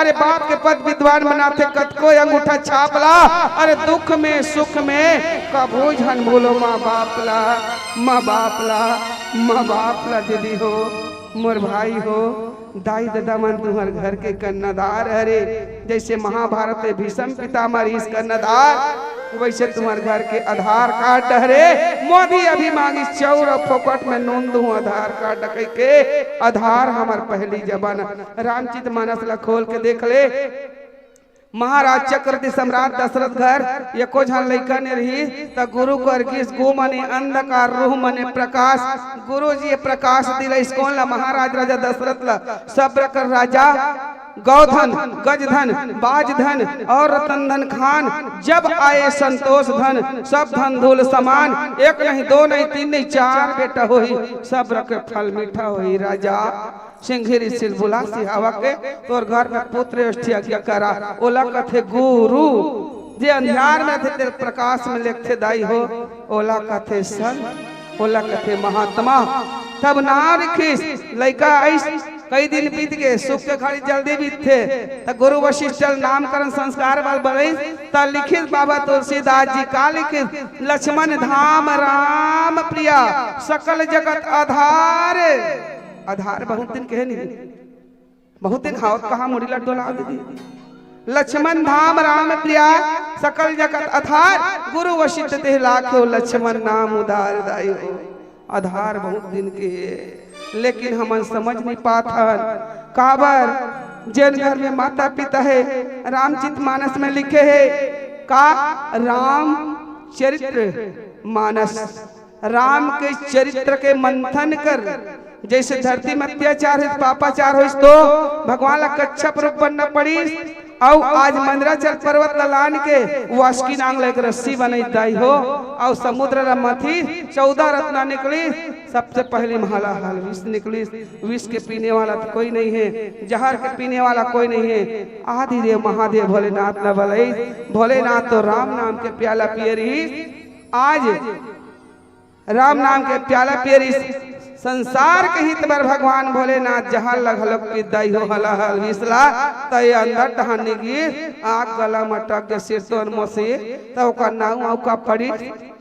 अरे बाप के पद विद्वान बनाते कतको अंगूठा छापला। अरे दुख में सुख में कभू झन बोलो माँ बाप ला, माँ बाप ला, माँ बाप ला दीदी हो, मोर भाई हो। दाई दादा मन तुम्हार घर के कन्नादार। अरे जैसे महाभारत में भीष्म पितामह इस कन्नादार, वैसे तुम्हारे घर के आधार कार्ड डहरे। मोदी अभी मांगी चौर और फोकट में नोन दू आधार कार्ड डके के। आधार हमार पहली जबान। रामचित मानस ला खोल के देख ले। महाराज चक्रवर्ती सम्राट दशरथ घर एको झन लइका ने रही त गुरु कर किस गो मने अंधकार रूह मने प्रकाश। गुरु जी प्रकाश दिला इसकोन ला महाराज राजा दशरथ ला सब कर राजा गौधन गजधन बाजधन और रतनधन खान। जब आए संतोष धन सब धन धूल समान। एक नहीं दो नहीं तीन नहीं चार बेटा होई सब रख फल मीठा होई। राजा सिंघिरी सिलबुला सिहावा के तोर घर में पुत्र अष्टिया करा। ओला कथे गुरु जे अंधियार में थे तेरे प्रकाश में लिखते दाई हो। ओला कथे संत, ओला कथे महात्मा। तब ना रखिस लइका ऐस कई दिन बीत गए, सुख के घड़ी जल्दी बीतते। तो गुरु वशिष्ठ नामकरण संस्कार वाल बड़े त लिखित बाबा तुलसीदास जी का लिखित, लक्ष्मण धाम राम प्रिया सकल जगत आधार। आधार बहुत दिन कहे नहीं, बहुत दिन हावत कहा मुड़ी लड्डोला दीदी। लक्ष्मण धाम राम प्रिया सकल जगत आधार, गुरु वशिष्ठ ते लाखो लक्ष्मण नाम उदार दायो। आधार बहुत दिन के, लेकिन हम समझ नहीं पाथन काबर। जिन घर में माता पिता है, रामचित मानस में लिखे है का राम चरित्र मानस, राम के चरित्र के मंथन कर। जैसे धरती में अत्याचार है, पापाचार हो तो भगवान ला कच्छप रूप बनना पड़ी। और आज मंदराचल पर्वत लान के वासुकी नांग ले रस्सी बनाई दाई हो, और समुद्र ला मथी 14 रत्ना निकली। सबसे पहले महला हाल विष निकली। विष के पीने वाला तो कोई नहीं है, जहर के पीने वाला कोई नहीं है। आदि देव महादेव भोलेनाथ न भले, भोलेनाथ तो राम नाम के प्याला पिए रही। आज राम नाम के प्याला पिए रही। संसार के हित बर भगवान भोलेनाथ जहाँ लगलक पिदाई हो हला हल विसला तय अंदर टहनी की आग गला मटक के सिर तो मोसे तो का नाव आउ का पड़ी।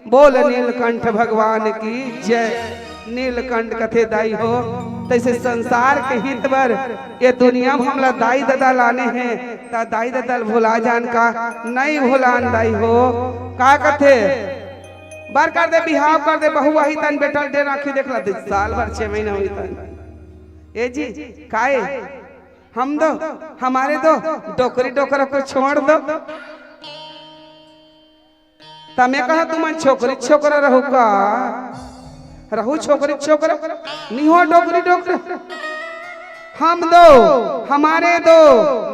बोल नीलकंठ भगवान की जय। नीलकंठ कथे दाई हो। तैसे संसार के हित बर ये दुनिया में हमला दाई दादा लाने हैं, ता दाई दादा भुला जान का नहीं भुलान दाई हो। का कथे बार कर दे, बिहाव कर दे, बहु वही तन बेटल दे राखी देख ला दे, साल भर 6 महीना हुई तन। ए जी काए हम दो हमारे दो डोकरी डोकरा को छोड़ दो। तमें कहा तुम छोकरी छोकरा रहू का, रहू छोकरी छोकरा नहीं हो डोकरी डोकरा। हम दो हमारे दो,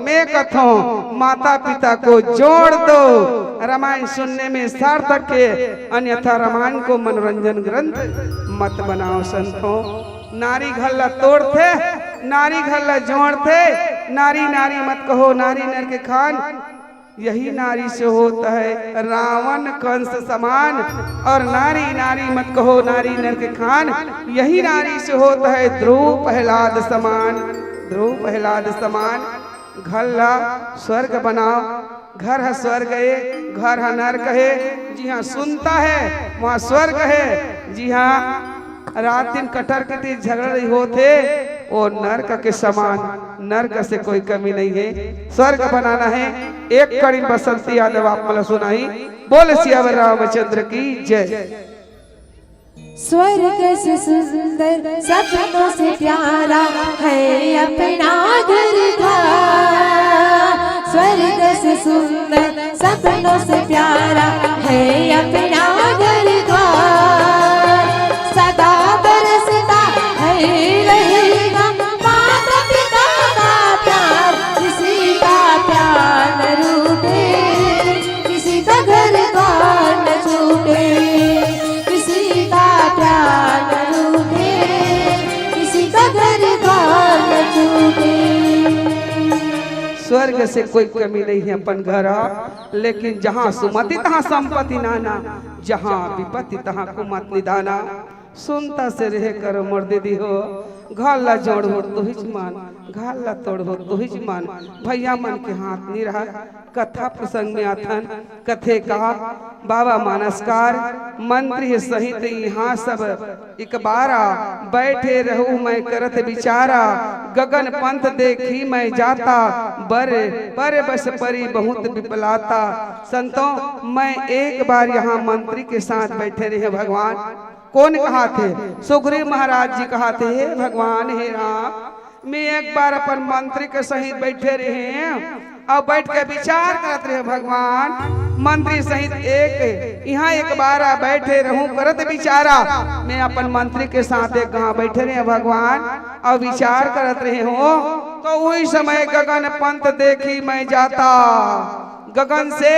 मैं कथों माता पिता को जोड़ दो। रामायण सुनने में सार्थक के, अन्यथा रामायण को मनोरंजन ग्रंथ मत बनाओ संतों। नारी घल्ला तोड़ते, नारी घल्ला जोड़ते। नारी नारी मत कहो, नारी नर के खान। यही नारी से होता है रावण कंस समान। और नारी नारी मत कहो, नारी नर के खान। यही नारी से होता है ध्रुव प्रहलाद समान। ध्रुव प्रहलाद समान। घल्ला स्वर्ग बनाओ, घर है स्वर्ग है, घर है नरक है। जी हाँ सुनता है वहाँ स्वर्ग है। जी हाँ रात दिन कटर के झगड़ रही होते, वो नरक के समान। नरक से कोई कमी नहीं है, स्वर्ग बनाना है। एक कड़ी बसंती यादव आप मला सुनाई। बोल सियावर रामचंद्र की जय। स्वर्ग से सुंदर सपनों से प्यारा है अपना घर द्वार। स्वर्ग से सुंदर सपनों से प्यारा है अपना घर द्वार। सदा बरसता है रहेगा माता पिता का प्यार। किसी का प्यार न रूठे, किसी का घर द्वार न छूटे। किसी का प्यार न रूठे, किसी का घर द्वार न छूटे। स्वर्ग से कोई कमी नहीं है अपन घर, लेकिन जहाँ सुमति तहाँ संपत्ति नाना, जहाँ विपत्ति तहाँ कुमत निदाना। सुनता से रहे करो मोर दीदी हो। घाला जोड़ हो तो ही मान, घाला तोड़ हो तो ही मान। भैया मन के हाथ नहीं रहा। कथा प्रसंग में आथन कथे कहा बाबा मानसकार मंत्री सहित यहाँ सब एक बारा बैठे रहूं मैं करत बिचारा। गगन पंथ देखी मैं जाता, बरे बरे बस परी बहुत विपलाता। संतों मैं एक बार यहाँ मंत्री के साथ बैठे रहे भगवान। कौन कहा थे? सुग्रीव महाराज जी कहा थे हे भगवान हे राम, मैं एक बार अपन मंत्री के सहित बैठे रहे और बैठ के विचार करते रहे भगवान। मंत्री सहित एक यहाँ एक बार बैठे रहूं करत विचारा। मैं अपन मंत्री के साथ एक कहाँ बैठे रहे भगवान और विचार करत रहे हो। तो वही समय गगन पंथ देखी मैं जाता। गगन से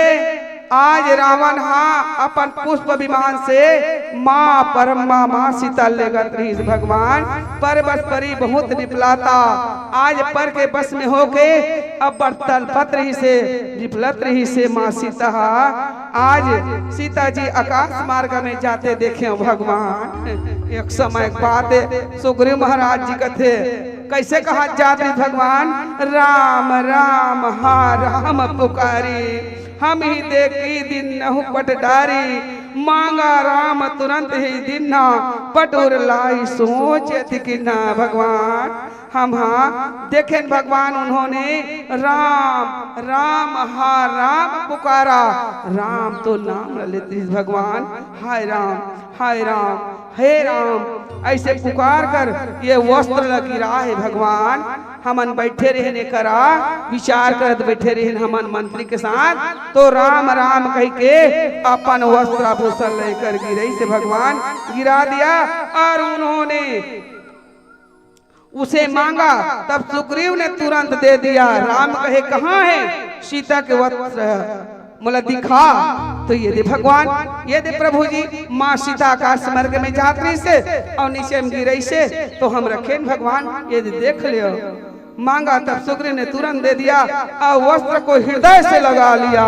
आज रावण हाँ अपन पुष्प विमान से माँ परमा माँ सीता ले गई भगवान। पर बस परी बहुत विपलाता। आज पर के बस में होके अब बर्तल पत्र ही से विपलत रही से माँ सीता। आज सीता जी आकाश मार्ग में जाते देखे भगवान। एक समय बात सुग्रीव महाराज जी कथे कैसे कहा जाते भगवान राम राम हा राम पुकारी हम ही देखी दिन नहु पट डारी मांगा राम तुरंत ही दिन्ना पटुर लाई सोच किन्ना भगवान हम हाँ देखें भगवान उन्होंने राम राम हा राम पुकारा राम तो नाम लेते भगवान हाय राम हे राम ऐसे पुकार कर ये वस्त्र लगी रहा है भगवान हमन बैठे रहने करा विचार करत बैठे रहे हमन मंत्री के साथ तो राम राम कह के अपन वस्त्र आभूषण लेकर गिरई से भगवान गिरा दिया और उन्होंने उसे मांगा तब सुग्रीव ने तुरंत दे दिया राम कहे कहाँ है सीता के वस्त्र बोला दिखा तो ये दे भगवान ये दे प्रभु जी माँ सीता आकाश मार्ग में जात्री से और नीचे में गिरई से तो हम रखे भगवान ये देख लियो मांगा तब सुग्रीव ने तुरंत दे दिया और वस्त्र को हृदय से लगा लिया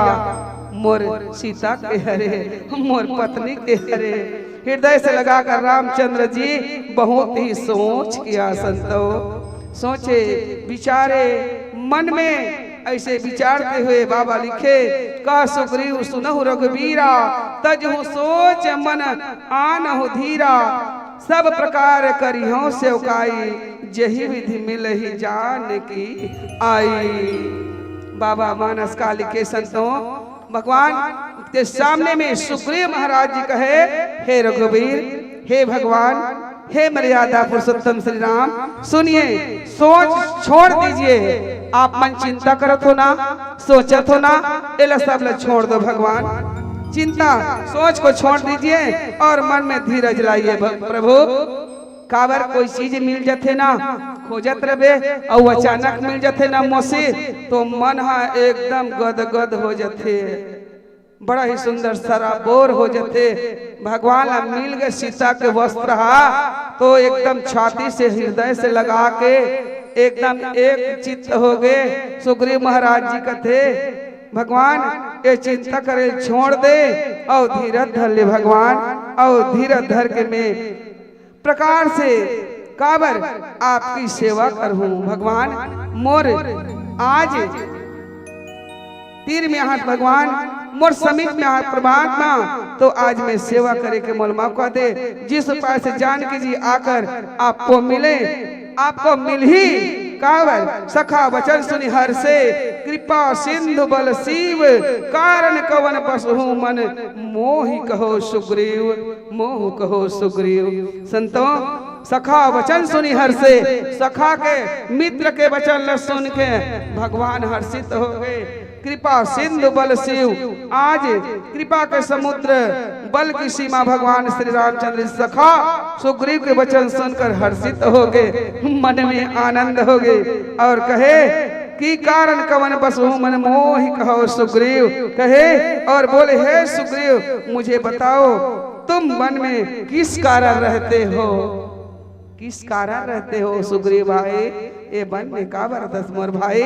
मोर सीता के हरे मोर पत्नी के हरे हृदय से लगाकर रामचंद्र जी बहुत ही सोच किया संतो सोचे विचारे मन में ऐसे विचारते हुए बाबा लिखे का सुग्रीव सुनहु रघुबीरा तजहु सोच मन आनहु धीरा सब प्रकार करियो सेवकाई जही विधि मिल ही जान की आई बाबा मानस का लिखे संतों भगवान के सामने में सुग्रीव महाराज जी कहे हे रघुवीर हे भगवान हे मर्यादा पुरुषोत्तम श्री राम सुनिए सोच छोड़ दीजिए आप मन चिंता करत हो ना सोचत हो ना एला सब ला छोड़ दो भगवान चिंता सोच को छोड़ दीजिए और मन में धीरज लाइए प्रभु काबर कोई चीज मिल जाते ना खोजत रहे और अचानक मिल जाते ना मोसे तो मन हा एकदम गदगद हो जाते बड़ा ही सुंदर सराबोर हो जाते भगवान मिल गए सीता के वस्त्र तो एकदम छाती से हृदय से लगा के एकदम एक चित्त हो गए सुग्रीव महाराज जी का थे भगवान ये चिंता करे छोड़ दे और धीरज धर ले भगवान और धीरज धर के मैं प्रकार से काबर आपकी सेवा करूं भगवान मोर आज तीर में हाथ भगवान मोर समीप में हाथ परमात्मा तो आज मैं सेवा करे के मोल मौका दे जिस उपाय से जान की जी आकर आपको मिले आपको मिल ही कावर सखा वचन सुनि हर से कृपा सिंधु बल शिव कारण कवन बसहु मन मोहि कहो सुग्रीव संतों सखा वचन सुनि हर से सखा के मित्र के वचन सुन के भगवान हर्षित हो गए कृपा सिंधु बल शिव आज कृपा के समुद्र बल की सीमा भगवान श्री रामचंद्र सखा सुग्रीव के वचन सुनकर हर्षित हो गए मन में आनंद हो गए और कहे कि कारण कवन बसहु मन मोहि कहो सुग्रीव कहे और बोले हे सुग्रीव मुझे बताओ तुम वन में किस कारण रहते हो सुग्रीव भाई ये वन में का बरतस मोर भाई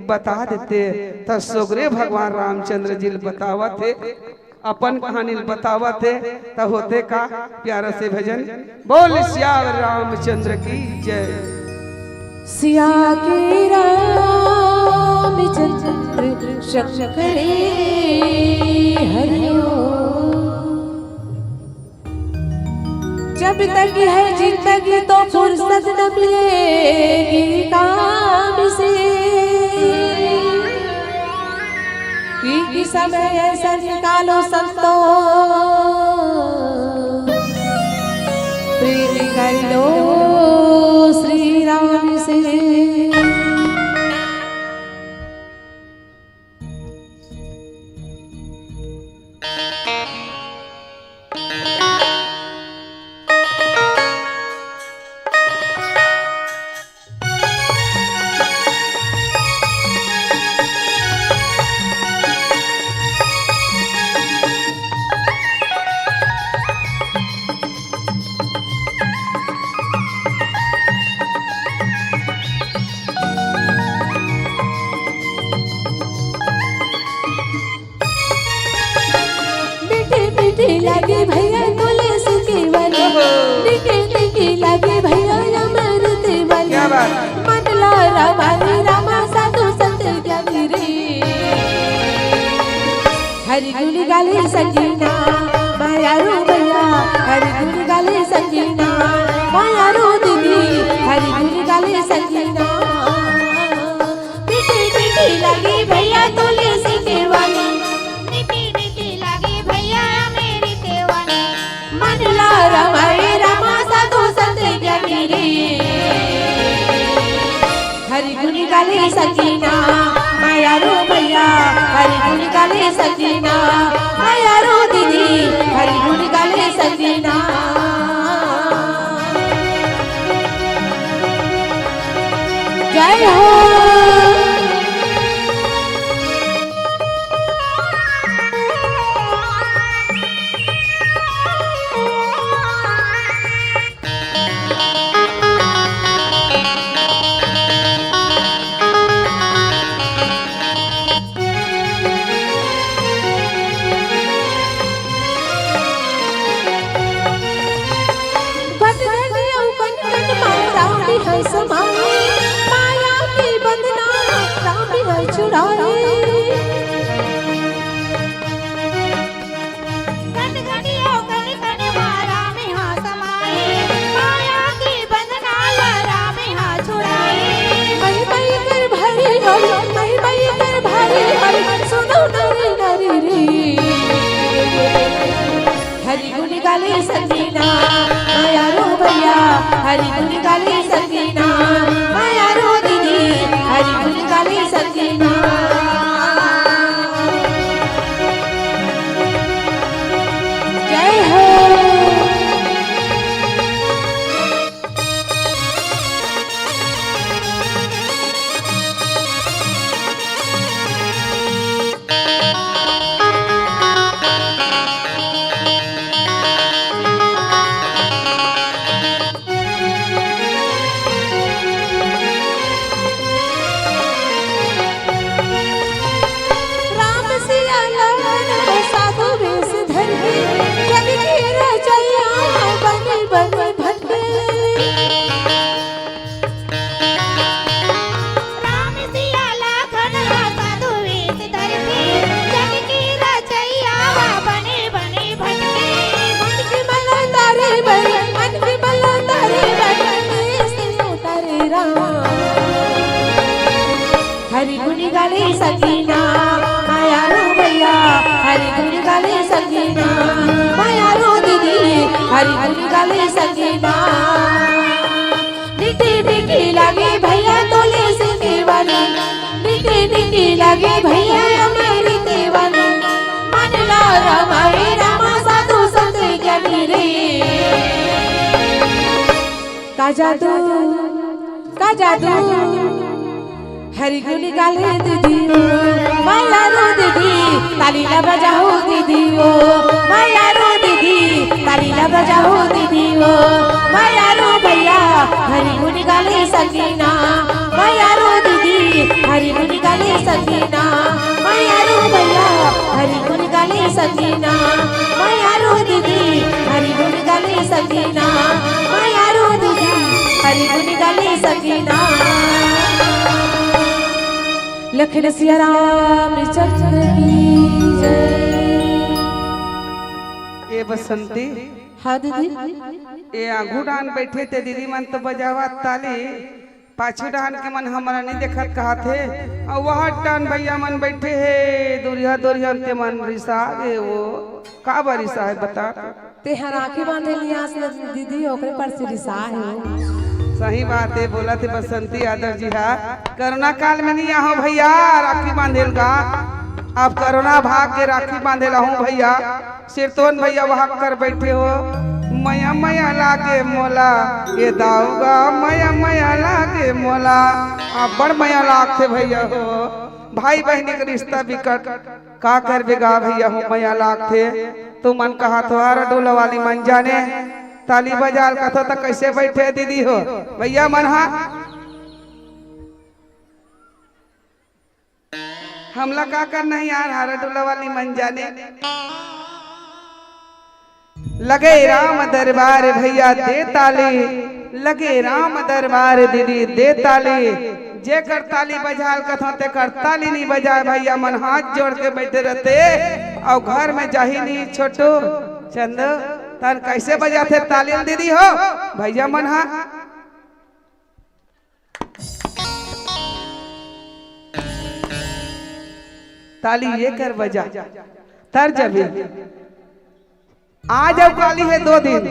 बता देते तो सुग्रीव भगवान रामचंद्र जी बतावा थे अपन कहानी बतावा थे तब होते का प्यारा से भजन बोल श्याम रामचंद्र की जय सिया के रामचंद्र शक्रे हरिओ जब तक है जिंदगी तो फुर्सत न मिलेगी काम से कि समय ऐसा निकालो संतों प्रेम कर लो श्री राम से गाली संगीना माया रो भैया हरी गुनी गाली संगीना माया रो दीदी हरी गुनी गाली संगीना मीठी मीठी लगी भैया तुलसी के वाली मीठी मीठी लगी भैया मेरी देवानी मन ला रमाए रमा साधु संत ज्ञानी रे हरी गुनी गाली संगीना माया रो भैया हरी गुनी गाली संगीना माया रो दीदी हरी गुनी गाली संगीना जय हो माया की बंधना राम है छुड़ाए गटगटियों कण कण मारा में हाँ समाए माया की बंधना लहरा में हाँ छुड़ाए मई मई कर भरी हर मई मई कर भरी हर सुनो नरी नरी रे हरी गुनी गाली संगीना माया रो भैया हरी गुनी गाली संगीना माया रो दीदी हरी गुनी गाली संगीना जय हो हरी गुनी गाली संगीना माया रो भैया हरी गुनी गाली संगीना माया रो दीदी हरी गुनी गाली संगीना मीठी मीठी लगी भैया तुलसी के वाली मीठी मीठी लगी भैया मेरी देवानी मन ला रमाए रमा साधु संत ज्ञानी रे का जादू हरी गुनी गाली दीदी माया रो दीदी ताली ला बजाओ दीदी ओ माया रो दीदी ताली ला बजाओ दीदी ओ माया रो भैया हरी गुनी गाली संगीना माया रो दीदी हरी गुनी गाली संगीना माया रो भैया हरी गुनी गाली संगीना माया रो दीदी हरी गुनी गाली संगीना माया रो दीदी हरी गुनी गाली संगीना लखन सिया रामचंद्र की जय। ए बसंती हाँ दीदी ए आगू डान बैठे थे दीदी मन तो बजावा ताली पाछू डान के मन हमारा नहीं देखत कहा थे और वह डान भैया मन बैठे है दूरिया दूरिया ते मन रिसा है वो का बरिसा है बता ते हर आंखें बांधे लिया दीदी ओकरे पर से रिसा है सही बात है बोला थे बसंती यादव जी हा कोरोना काल में नहीं आओ भैया राखी बांधेल का आप कोरोना भाग के राखी बांधे हूँ भैया सिरतोन भैया वहां कर बैठे हो मया मया लागे मोला ये दाऊगा मया मया लागे मोला आप बड़ मया लागते भैया हो भाई बहनी का रिश्ता बिकट का कर बेगा भैया हो मया लागते तू मन कहा तो डोला वाली मन जाने ताली बजाल का तो कैसे बैठे दीदी हो भैया मन हा हमला का करना है यार हारा डोला वाली मन जाने लगे राम दरबार भैया दे ताली लगे राम दरबार दीदी दे ताली जे कर ताली बजाल कथो ते कर ताली नहीं बजाए भैया मन हाथ जोड़ के बैठे रहते और घर में जाही नहीं छोटू चंदू तन कैसे बजाते ताली दीदी हो भैया मन हा ताली ये कर बजा तर जब आज अब काली है 2 दिन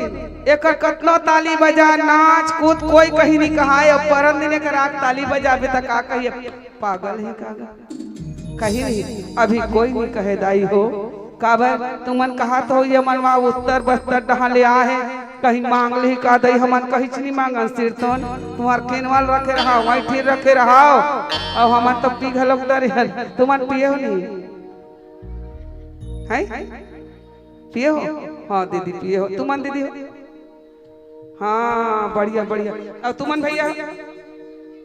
एक कतनो ताली बजा नाच कूद कोई कहीं नहीं कहा है परन दिन एक रात ताली बजाबे तक का कही पागल है कागा कहीं नहीं अभी कोई नहीं कहे दाई हो काबर तुमन कहा तो ये मनवा उत्तर बस्तर डहा ले आ है कहीं मांग ली का दई हमन कहीं नहीं मांगन सिरतोन तुम्हार केनवाल रखे रहा वही ठीक रखे रहा और हमन तो पी घलोक दर तुमन पिए हो नहीं है पिए हो हाँ दीदी पिए हो तुमन दीदी हो हाँ बढ़िया बढ़िया और तुमन भैया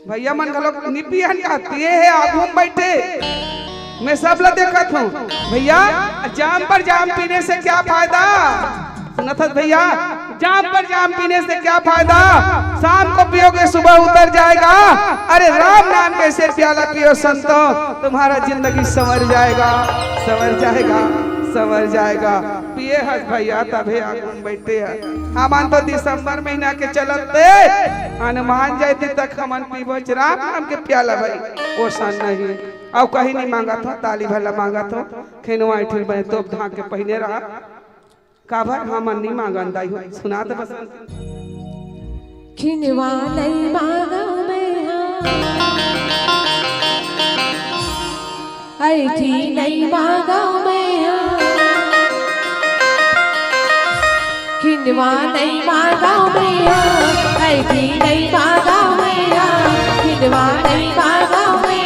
भैया मन घलोक नहीं पिए पिए है आगू में बैठे मैं सब ला देखत हूँ भैया जाम पर जाम पीने से क्या फायदा सुना था भैया जाम पर जाम पीने से क्या फायदा शाम को पियोगे सुबह उतर जाएगा अरे राम नाम कैसे प्याला पियो संतो तुम्हारा जिंदगी संवर जाएगा संवर जाएगा संवर जाएगा पिए हस भैया तभी आगुन बैठे है हमन तो दिसंबर महीना के चलते हनुमान जयंती तक हमन पीबो राम नाम के प्याला भाई ओसन नहीं और कहीं नहीं मांगा था ताली भला मांगा था खेनवा इठल बने तोप ढाक के पहने रहा काबर हमन नहीं मांगा दाई हो सुना तो बस खिनवा नहीं मांगा मैं ऐठी नहीं मांगा मैं खिनवा नहीं मांगा मैं ऐठी नहीं मांगा मैं खिनवा नहीं मांगा मैं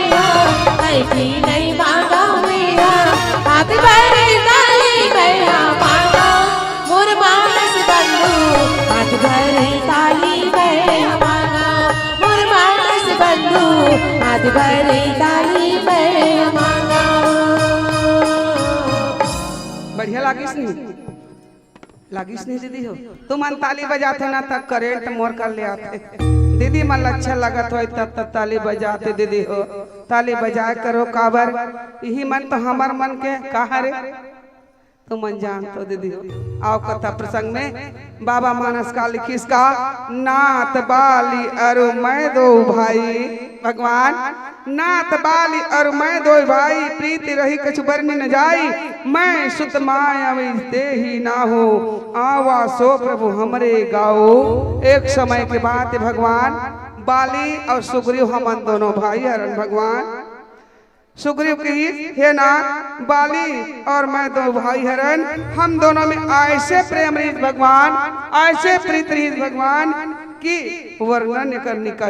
ऐठी नहीं मांगा मैं हाथ भरे ताली मैं मांगा मोर मानस बंधु हाथ भरे ताली मैं मांगा मोर मानस बंधु हाथ भरे ताली मैं मांगा बढ़िया लागिस नहीं दीदी हो तुम मन ताली बजाते ना तब करेंट मोर कर ले आते दीदी मन अच्छा लगत हो तब ताली बजाते दीदी हो ताली बजाए करो काबर यही मन तो हमार मन के कहा रे तुम मन जान तो दीदी हो आओ कथा प्रसंग में बाबा मानस का लिखिस का नाथ बाली अरु मैं दो भाई भगवान नाथ बाली और मैं दो भाई प्रीति रही कछु बरनी न जाई मैं सुत माया दे ही ना हो आवा सो प्रभु हमरे गाओ एक समय के बाद भगवान बाली और सुग्रीव हमन दोनों भाई हरण भगवान सुग्रीव की हे नाथ बाली और मैं दो भाई हरण हम दोनों में ऐसे प्रेम रहित भगवान ऐसे प्रीत रहित भगवान कि वर्णन करने का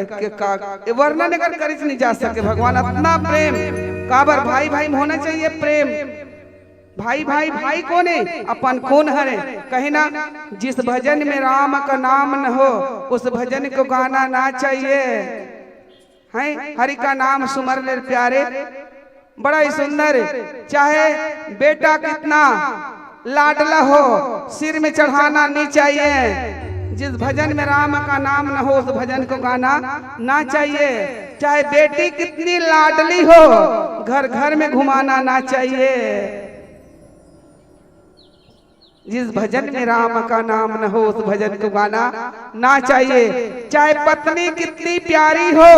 वर्णन कर नहीं जा सके भगवान अपना प्रेम काबर भाई भाई में होना चाहिए प्रेम भाई भाई भाई कौन है अपन कौन हरे कहे ना जिस भजन में राम का नाम न हो उस भजन को गाना ना चाहिए है हरि का नाम सुमर ले प्यारे बड़ा ही सुंदर चाहे बेटा कितना लाडला हो सिर में चढ़ाना नहीं चाहिए जिस भजन में राम का नाम न हो उस भजन को गाना ना चाहिए चाहे बेटी कितनी लाडली हो घर घर में घुमाना ना चाहिए जिस भजन में राम का नाम न हो उस भजन को गाना ना चाहिए चाहे पत्नी कितनी प्यारी हो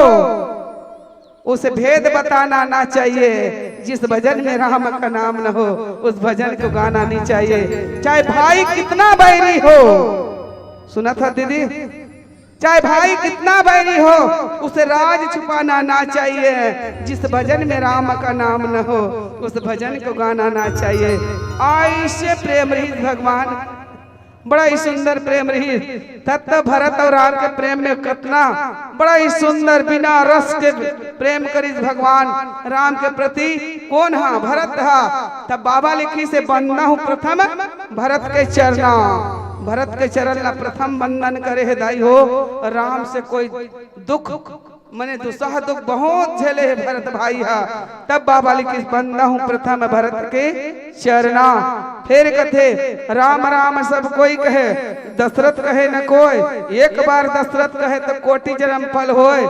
उसे भेद बताना ना चाहिए जिस भजन में राम का नाम न हो उस भजन को गाना नहीं चाहिए चाहे भाई कितना बैरी हो सुना था दीदी चाहे भाई कितना बैरी हो उसे राज छुपाना ना चाहिए जिस भजन में राम का नाम न हो उस भजन को गाना ना चाहिए ऐसे प्रेम रहित भगवान बड़ा ही सुंदर प्रेम रहित तत्व भरत और राम के प्रेम में कितना बड़ा ही सुंदर बिना रस के प्रेम करिस भगवान राम के प्रति कौन हा भरत हा तब बाबा लिखी से बंदना हूँ प्रथम भरत के चरना भरत के चरण ला प्रथम बंदन करे है दाई हो राम से कोई दुख मने दुसह दुख बहुत झेले है भरत भाई हा तब बाबा लिखी बंदा हूँ प्रथम भरत के चरना फिर कथे राम राम सब कोई कहे दशरथ कहे न कोई एक बार दशरथ कहे तो कोटि जन्म फल होए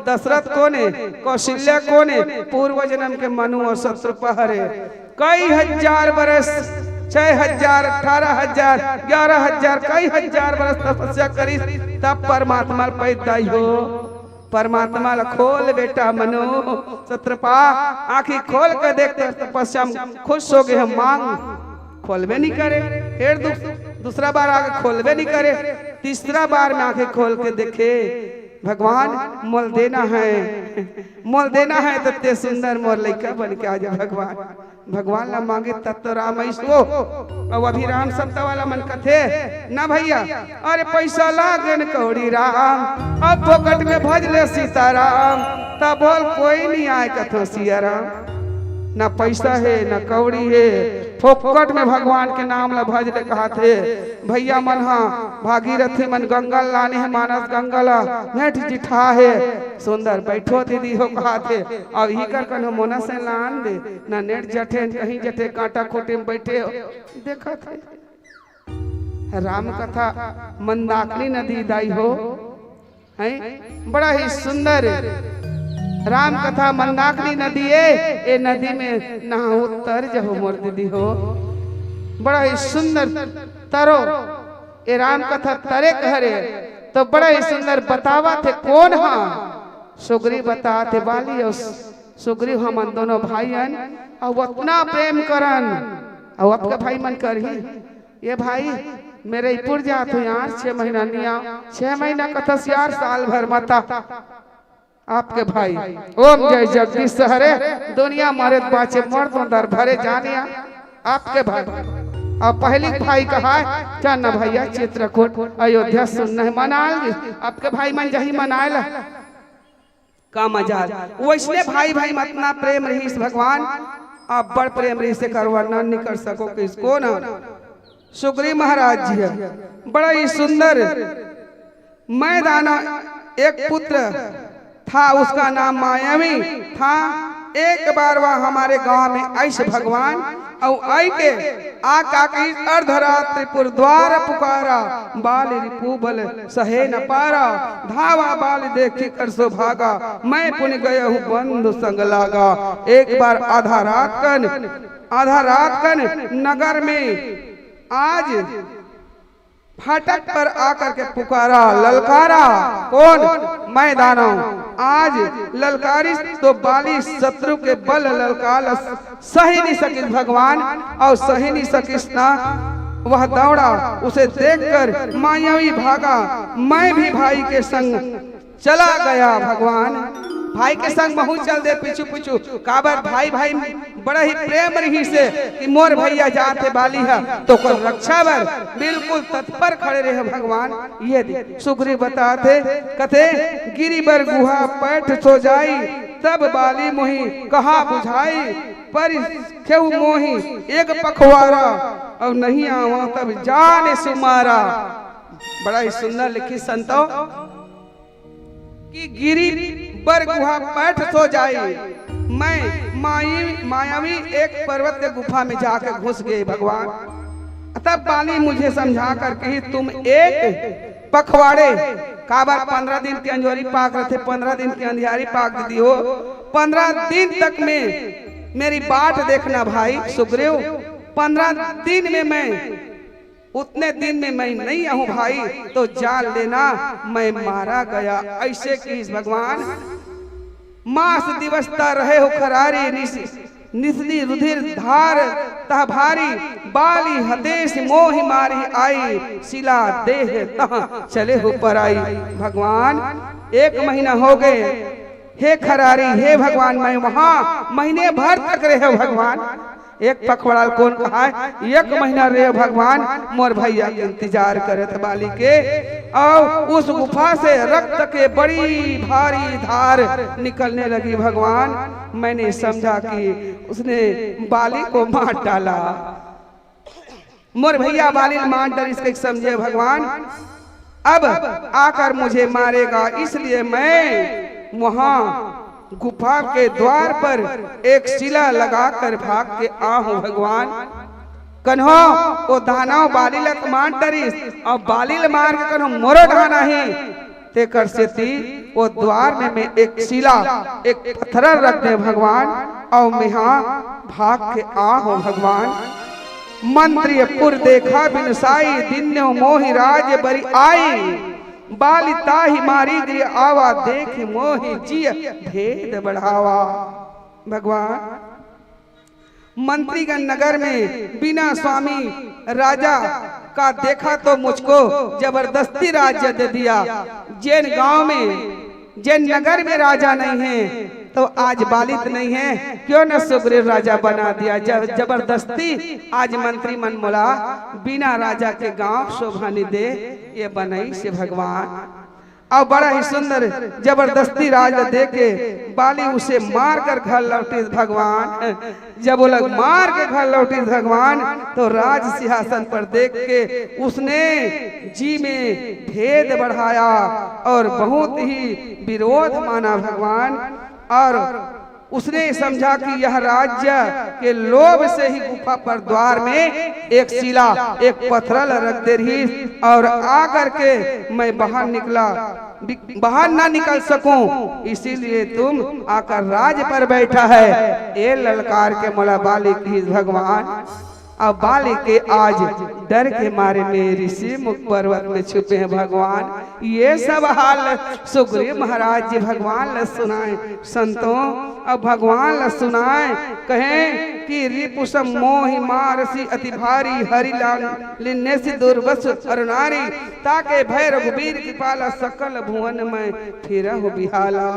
दशरथ कोने कौशल्या कोने पूर्व जन्म के मनु और शत्रु पहरे कई हजार बरस 6,000 18,000 11,000 कई हजार बरस तपस्या करी तब परमात्मा पैदा हो। परमात्मा खोल बेटा मनो सत्रपा आंखी खोल कर देखते तपस्या खुश हो गए। हम मांग खोलवे नहीं करे, फिर दूसरा बार आगे खोलवे नहीं करे, तीसरा बार में आंखें खोल के देखे भगवान मोल देना है तो ते सुंदर मोर लड़का बन के आ जा भगवान। भगवान ला मांगे तब तो राम ऐसो और अभी राम सत्ता वाला मन कथे ना भैया। अरे पैसा लागे न कौड़ी राम अब फोकट में भज ले सीताराम तब बोल कोई नहीं आए कथो सिया राम। ना पैसा है ना कौड़ी है फोकट में भगवान के नाम ला भज ले कहा थे भैया मन हाँ भागीरथी मन गंगल लाने है मानस गंगला नेठ जिठा है सुंदर बैठो दीदी हो कहा थे अब ही कर कन मोना से लान दे ना नेट जठे कहीं जठे कांटा खोटे में बैठे हो देखा थे। राम कथा मंदाकिनी नदी दाई हो है बड़ा ही सुंदर राम कथा मंदाकिनी नदी है ये नदी में नहाओ तर जहो मोर दीदी हो बड़ा ही सुंदर तरो ये राम कथा तरे कहरे तो बड़ा ही सुंदर बतावा थे कौन हाँ सुग्रीव बता थे बाली और सुग्रीव हम दोनों भाई और उतना प्रेम करन और आपके भाई मन कर ही ये भाई मेरे पुर जात हो यार 6 महीना नहीं आ 6 महीना कथा 4 साल भर मता आपके भाई ओम जय जगदीश सहरे दुनिया मारे बाचे मर्द दर भरे जानिया आपके भाई और पहली भाई कहा क्या ना भैया चित्रकूट अयोध्या सुनना है मनाल आपके भाई मन जही मनाल का मजाल वैसने भाई भाई में इतना प्रेम रही भगवान आप बड़ प्रेम रही से करवाना नहीं कर सको कि इसको ना सुग्रीव महाराज जी है बड़ा ही सुंदर मैदाना एक पुत्र था उसका नाम मायावी था। एक बार वह हमारे गांव में ऐसे भगवान और आई के आका की अर्धरात्रि द्वार पुकारा बाल रिपु बल सहे न पारा धावा बाल देखी कर सो भागा मैं पुन गया हूँ बंधु संग लागा। एक बार आधा रात कन नगर में आज फाटक पर आकर के पुकारा ललकारा कौन मैदानों आज ललकारी तो बाली शत्रु के बल ललकार सही नहीं सकिस भगवान और सही नहीं सकिस ना वह दौड़ा उसे देखकर मायावी भागा मैं भी भाई के संग चला गया भगवान भाई के संग महू चल दे पीछू पीछू काबर भाई भाई बड़ा ही प्रेम रही से कि मोर भैया जाते बाली है तो कर रक्षा बर बिल्कुल तत्पर खड़े रहे भगवान। ये सुग्रीव बताते कथे गिरी बर गुहा पैठ सो जाई तब बाली मोही कहा बुझाई पर केहू मोही एक पखवारा और नहीं आवा तब जाने सुमारा। बड़ा ही सुंदर लिखी संतो कि गिरी पर गुहा पैठ सो जाए मैं मायावी एक पर्वत के गुफा में जाकर घुस गए भगवान। तब बाली मुझे समझा कर कही तुम एक पखवाड़े काबर 15 दिन की अंजोरी पाक रहे थे 15 दिन की अंधियारी पाक दी हो 15 दिन तक में मेरी बाट देखना भाई सुग्रीव 15 दिन में मैं उतने दिन में मैं नहीं आऊं भाई तो जान लेना मैं मारा गया। ऐसे की भगवान मास दिवसता रहे हो खरारी निसली रुधिर धार तह भारी बाली हदेश मोहि मारी आई शिला देह तह चले हो पर आई। भगवान 1 महीना हो गए हे खरारी हे भगवान मैं वहां महीने भर तक रहे भगवान। एक पखवाड़ा कौन कहा है 1 महीना रहे भगवान मोर भैया के इंतजार करे थे बाली के और उस गुफा से रक्त के बड़ी भारी धार निकलने लगी भगवान। मैंने समझा कि उसने बाली को मार डाला मोर भैया बाली मार डाल इसके समझे भगवान अब आकर मुझे मारेगा इसलिए मैं वहां गुफा के द्वार पर एक शिला लगाकर भाग के आहूं भगवान। कन्हो वो दानव बाली लत मार डरिस और बाली मार के कन्हो मोरो ढाना ही ते कर से वो द्वार में मैं एक शिला एक पत्थर रख दे भगवान। और मिहा भाग के आहो भगवान। मंत्री पुर देखा बिनसाई दिन्यो मोहि राज बरी आई। बाली ताही मारी गृह आवा देख मोहि जिय भेद बढ़ावा। भगवान मंत्रीगण नगर में बिना स्वामी राजा का देखा तो मुझको जबरदस्ती राज्य दे दिया। जैन गांव में जैन नगर में राजा नहीं है तो आज बालित नहीं है, क्यों न सुग्रीव राजा बना दिया। जबरदस्ती आज मंत्री मन मोला बिना राजा के गांव शोभा नहीं दे, ये बनाई से भगवान। और बड़ा ही सुंदर जबरदस्ती राज दे के बाली उसे मार कर घर लौटी भगवान। जब वो लोग मार के घर लौटी भगवान तो राज सिंहासन पर देख के उसने जी में भेद बढ़ाया और बहुत ही विरोध माना भगवान। और उसने समझा कि यह राज्य के लोभ से ही गुफा पर द्वार में एक शिला एक पत्थर रख दे रही और आकर के मैं बाहर ना निकल सकूं, इसीलिए तुम आकर राज पर बैठा है। ये ललकार के मोला बाली की भगवान। अब बाली के आज डर के मारे में ऋषि मुख पर्वत में छुपे हैं भगवान। ये सब हाल सुग्रीव महाराज जी भगवान ल सुनाए संतों। अब भगवान ल सुनाए कहें कि रिपुसम मोहि मारसी अति भारी हरिलाल लिन्ने से दुर्वस अरुणारी ताके भय रघुबीर कृपाला सकल भुवन में फिर हो बिहाला।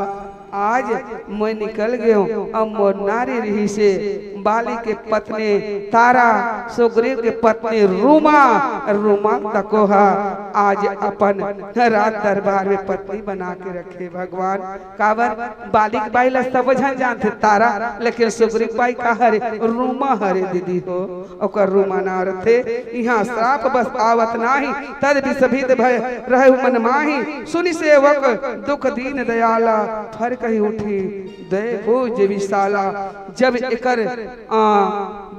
आज मैं निकल गयो अब मोर नारी रही से बाली के पत्नी तारा सुग्रीव के पत्नी रूमा तकोहा आज अपन रात दरबार में पत्नी बना के रखे भगवान। काबर बाली के बाई ला सब जन जानते तारा, लेकिन सुग्रीव बाई का हरे रूमा हरे दीदी हो ओकर रूमा ना रथे। यहाँ श्राप बस आवत नाही तद भी सभी भय रहे मन माही। सुनि सेवक दुख दीन दयाला फर कही उठी दय भुज विशाला। जब एकर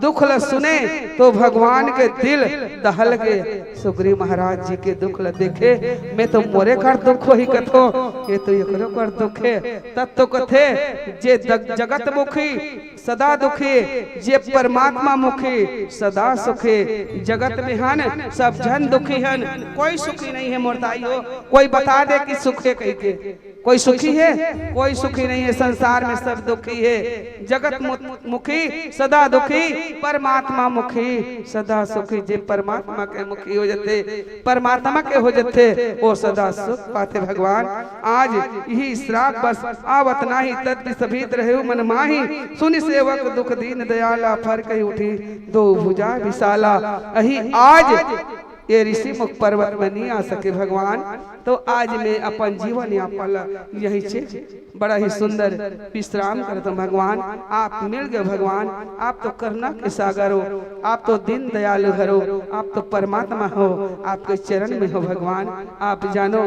दुख ल सुने तो भगवान के दिल दहल गए। सुग्रीव महाराज जी के दुख ल देखे मैं तो मोरे कर दुख ही कथो, ये तो एकरो कर दुख है। तब तो कथे जे जगत मुखी सदा दुखी, जे परमात्मा मुखी सदा सुखी। जगत में हन सब जन दुखी हन, कोई सुखी नहीं है मोरताइयो। कोई बता दे कि सुख है कह के, कोई सुखी है? कोई सुखी नहीं है। संसार में सब दुखी है। जगत मुखी सदा दुखी, परमात्मा मुखी सदा सुखी। जे परमात्मा के मुखी हो जाते, परमात्मा के हो जाते, वो सदा सुख पाते भगवान। आज यही श्राप बस आवत नाही तद सभीत रहे मन माही। सुनि सेवक दुख दीन दयाला फर कही उठी दो भुजा विशाला। यही आज ये ऋषि मुख पर्वत में नहीं आ सके भगवान, तो आज मैं अपन जीवन यापन यही से बड़ा ही सुंदर विश्राम करता हूँ भगवान। आप मिल गए भगवान, आप तो करुणा के सागर हो, आप तो दीन दयालु हो, आप तो परमात्मा हो, आपके चरण में हो भगवान। आप जानो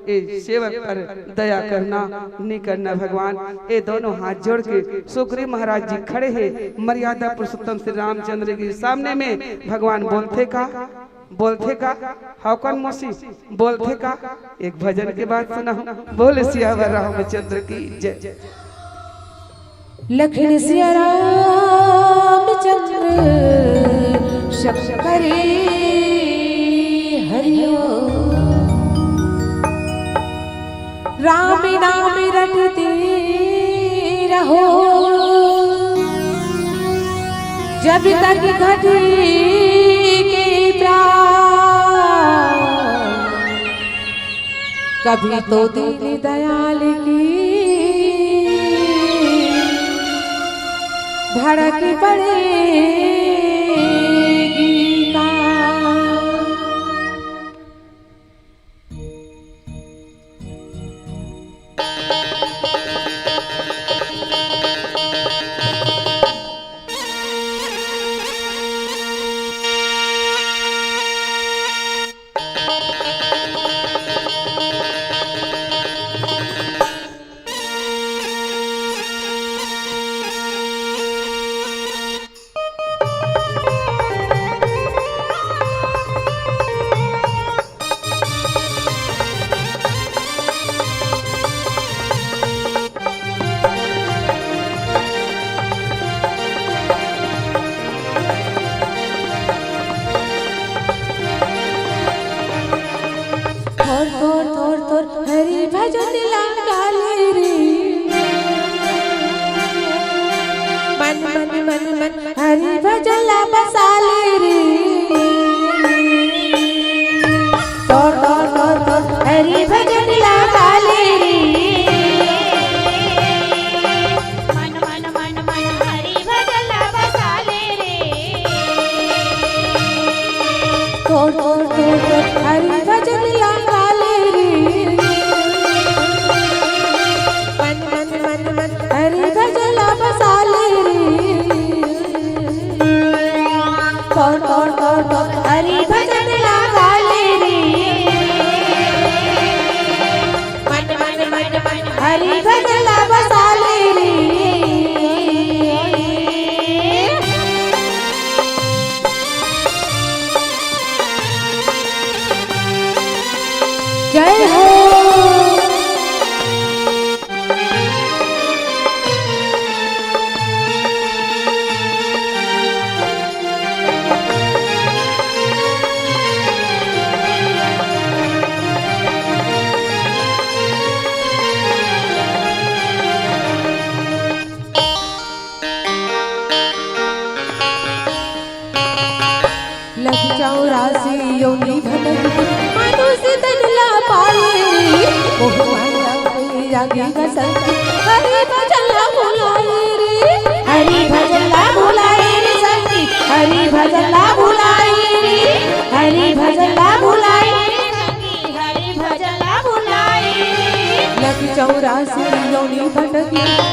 ये सेवक पर दया करना नहीं करना भगवान। ये दोनों हाथ जोड़ के सुग्रीव महाराज जी खड़े हैं मर्यादा पुरुषोत्तम श्री रामचंद्र के सामने में। भगवान बोलते का हौकन मोसी बोलते का एक भजन के बाद सुना बोले सियावर रामचंद्र की जय। लखन सिया रामचंद्र शंकरी हरिओ। राम नाम रटते रहो जब तक घटी कभी तो दीन दयाल की धड़क पड़ेगी का। मन मन हरि भजन ला बसाले रे तोड़ तोड़ तोड़ तोड़ हरि भजन ला गाले रे मन मन मन मन हरि भजन ला बसाले रे तोड़ तोड़ तोड़ तोड़ हरि भजन ला गाले रे मन मन मन मन हरि भजन ला बसाले रे तोड़ तोड़ तोड़ तोड़ हरि भजन ला गाले रे मन मन मन मन हरि भजन ला बसाले रे जय हो लख 84 योनि भटक मनुष्य तन ला पाए मोह माया में जागे गसन हरि भजन ला भुलाए रे हरि भजन ला भुलाए रे संगी हरि भजन ला भुलाए रे हरि भजन ला भुलाए रे संगी हरि भजन ला भुलाए लख 84 योनि भटक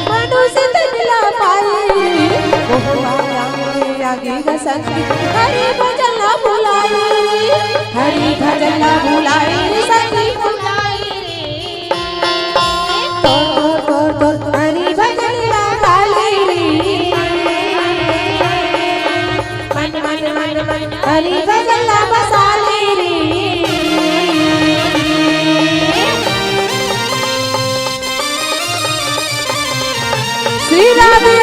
मनुष्य तन ला पाए मोह माया में जागे गसन हरि भजन ला भुलाए हरि भजन ला भुलाए रे संगी भुलाए रे तोड़ तोड़ तोड़ तोड़ हरि भजन ला गाले रे मन मन मन मन हरि भजन ला बसाले रे श्री राधे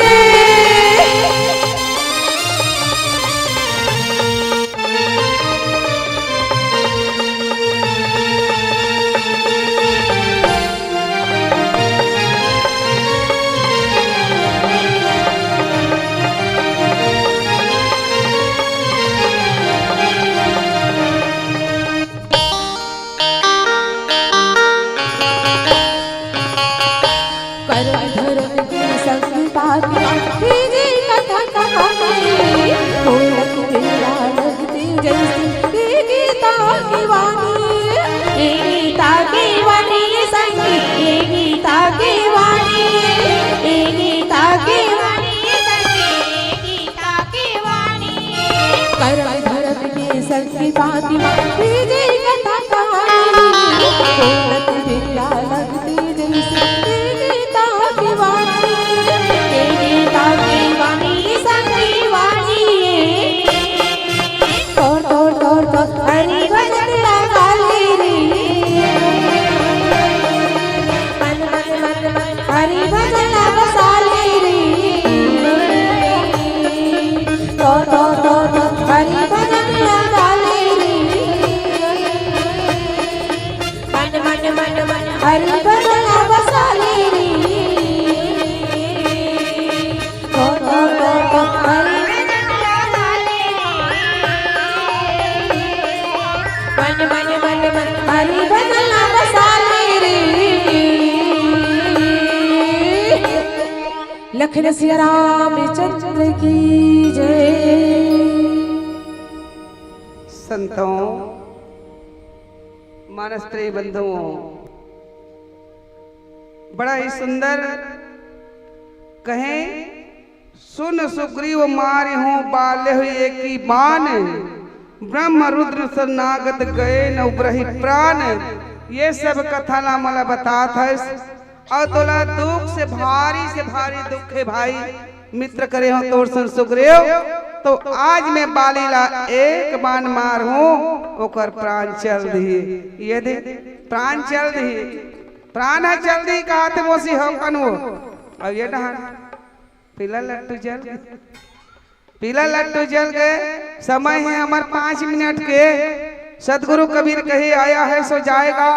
करम धर्म की संग पाती भीजी कथा कहानी ढोलक मेला लगती जैसी ये गीता की वाणी ये गीता की वाणी रे संगी ये गीता की वाणी ये गीता की वाणी रे संगी ये गीता की वाणी करम धर्म की संग पाती भीजी कथा कहानी ढोलक मेला लगती जैसी ये गीता की वाणी ये गीता की वाणी रे संगी वाणी तोड़ तोड़ तोड़ तोड़ हरि भजन ला गाले रे मन मन मन मन हरि भजन ला बसाले रे तोड़ तोड़ तोड़ तोड़ हरि भजन ला गाले रे मन मन मन मन हरि भजन ला बसाले रे तोड़ तोड़ तोड़ तोड़ हरि मन मन मन मन हरि भजन ला बसाले रे लखन सिया रामचंद्र की जय संतों मानस प्रिय बंधुओं बड़ा ही सुंदर कहें सुन सुग्रीव मारे हूँ बाले हुए एक ही बाण ब्रह्म रुद्र सरनागत गए न उबरही प्राण ये सब कथा ला मला बतात है और तोला दुख से भारी दुख है भाई मित्र करे हो तोर सन सुग्रीव तो आज मैं बाली ला एक बाण मार हूँ ओकर प्राण चल दी ये दे प्राण चल दी प्राण है चल दी कहा थे मोसी हो कनो अब ये डहान पीला लट्टू जल गए समय है हमारे 5 मिनट के सदगुरु कबीर कहे आया है सो जाएगा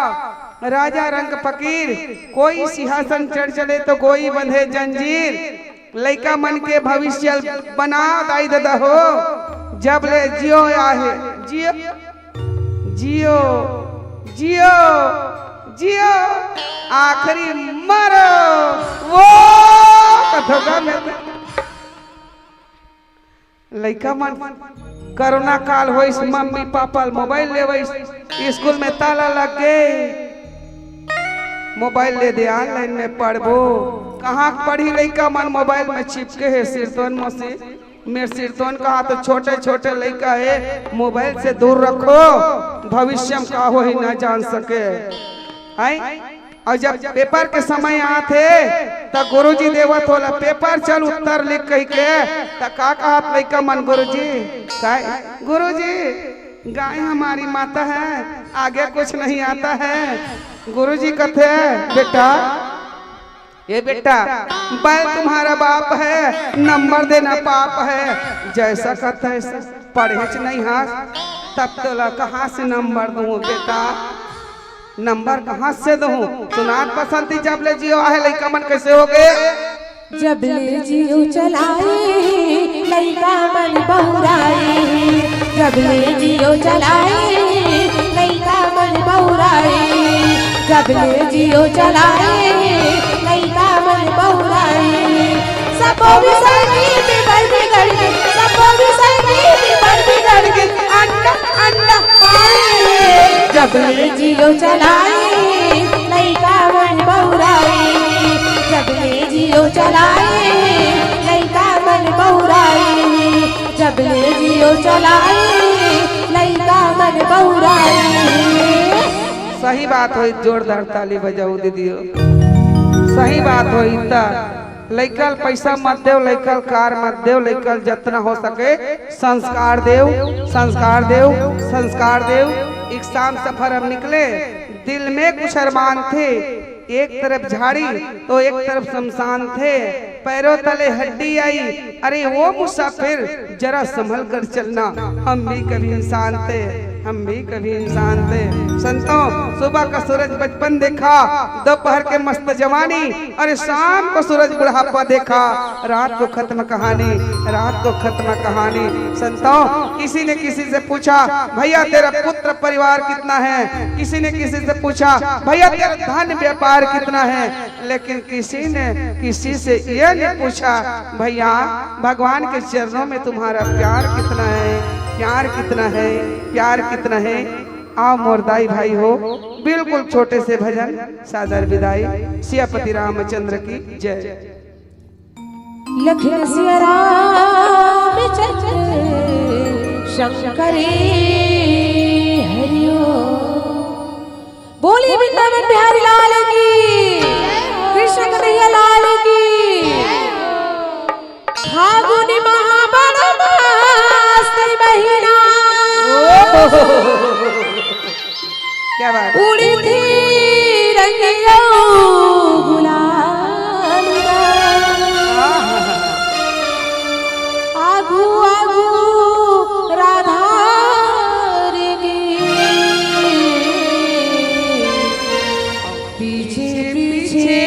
राजा रंग फकीर कोई सिंहासन चढ़ चले तो कोई बंधे जंजीर लड़का मन के भविष्य बना दाई दादा हो। जब ले जियो आहे जियो जियो जियो जियो आखिरी मरो वो कथोगा में लड़का मन कोरोना काल हो मम्मी पापा मोबाइल ले स्कूल में ताला लग गए मोबाइल ले दे ऑनलाइन में पढ़बो कहाँ पढ़ी लड़का मन मोबाइल में चिपके है सिरतोन में से मेरे सिरतोन कहा तो छोटे छोटे लड़का है मोबाइल से दूर रखो भविष्य में का हो ही ना जान सके है। और जब पेपर के समय आते तो गुरुजी देवत होला पेपर चल उत्तर लिख कही के तो का कहत लड़का मन गुरुजी गुरुजी गाय हमारी माता है आगे कुछ नहीं आता है। गुरुजी कहते बेटा ये बेटा बैल तुम्हारा बाप है नंबर देना पाप है जैसा कहता है पढ़े नहीं हाँ तब तो कहाँ से नंबर दूँ बेटा नंबर कहाँ से दूँ सुनात बसंती जब ले जियो आहे लड़का मन कैसे हो गए जब ले जियो चलाए लड़का मन बहुराए जब ले जियो चलाए लड़का मन बहुराए जब ले जियो चलाए लड़का मन बहुराए सबो विषय की बिगड़ के सबो विषय की बिगड़ के अंडा अंडा पाए जब ले जियो चलाए लड़का मन बहुराए जब ले जियो चलाए लड़का मन बहुराए जब ले जियो चलाए लड़का मन बहुराए। सही बात हो जोरदार ताली बजाओ दीदियो सही बात हो लइकल पैसा मत देव लइकल कार मत देव लइकल जितना हो सके संस्कार देव संस्कार देव संस्कार देव। एक शाम सफर हम निकले दिल में कुछ अरमान थे एक तरफ झाड़ी तो एक तरफ शमशान थे पैरों तले हड्डी आई अरे वो मुसाफिर जरा संभल कर चलना हम भी कभी इंसान थे हम भी कभी इंसान थे। संतों सुबह का सूरज बचपन देखा दोपहर के मस्त जवानी अरे शाम को सूरज बुढ़ापा देखा रात को खत्म कहानी रात को खत्म कहानी। संतों किसी ने किसी से पूछा भैया तेरा पुत्र परिवार कितना है किसी ने किसी से पूछा भैया तेरा धन व्यापार कितना है लेकिन किसी ने किसी से यह नहीं पूछा भैया भगवान के चरणों में तुम्हारा प्यार कितना है प्यार कितना है प्यार कितना है। आओ मोरदाई भाई हो बिल्कुल छोटे से भजन सादर विदाई सियापति रामचंद्र की जय। लखन सिया राम शंकरी हरिओ बोली वृंदावन बिहारी लाल की कृष्ण कन्हैया लाल की फागुनी महाबरमास्ति महीना क्या बात उड़ी थी रंगियो गुलाल आगू आगू राधा पीछे पीछे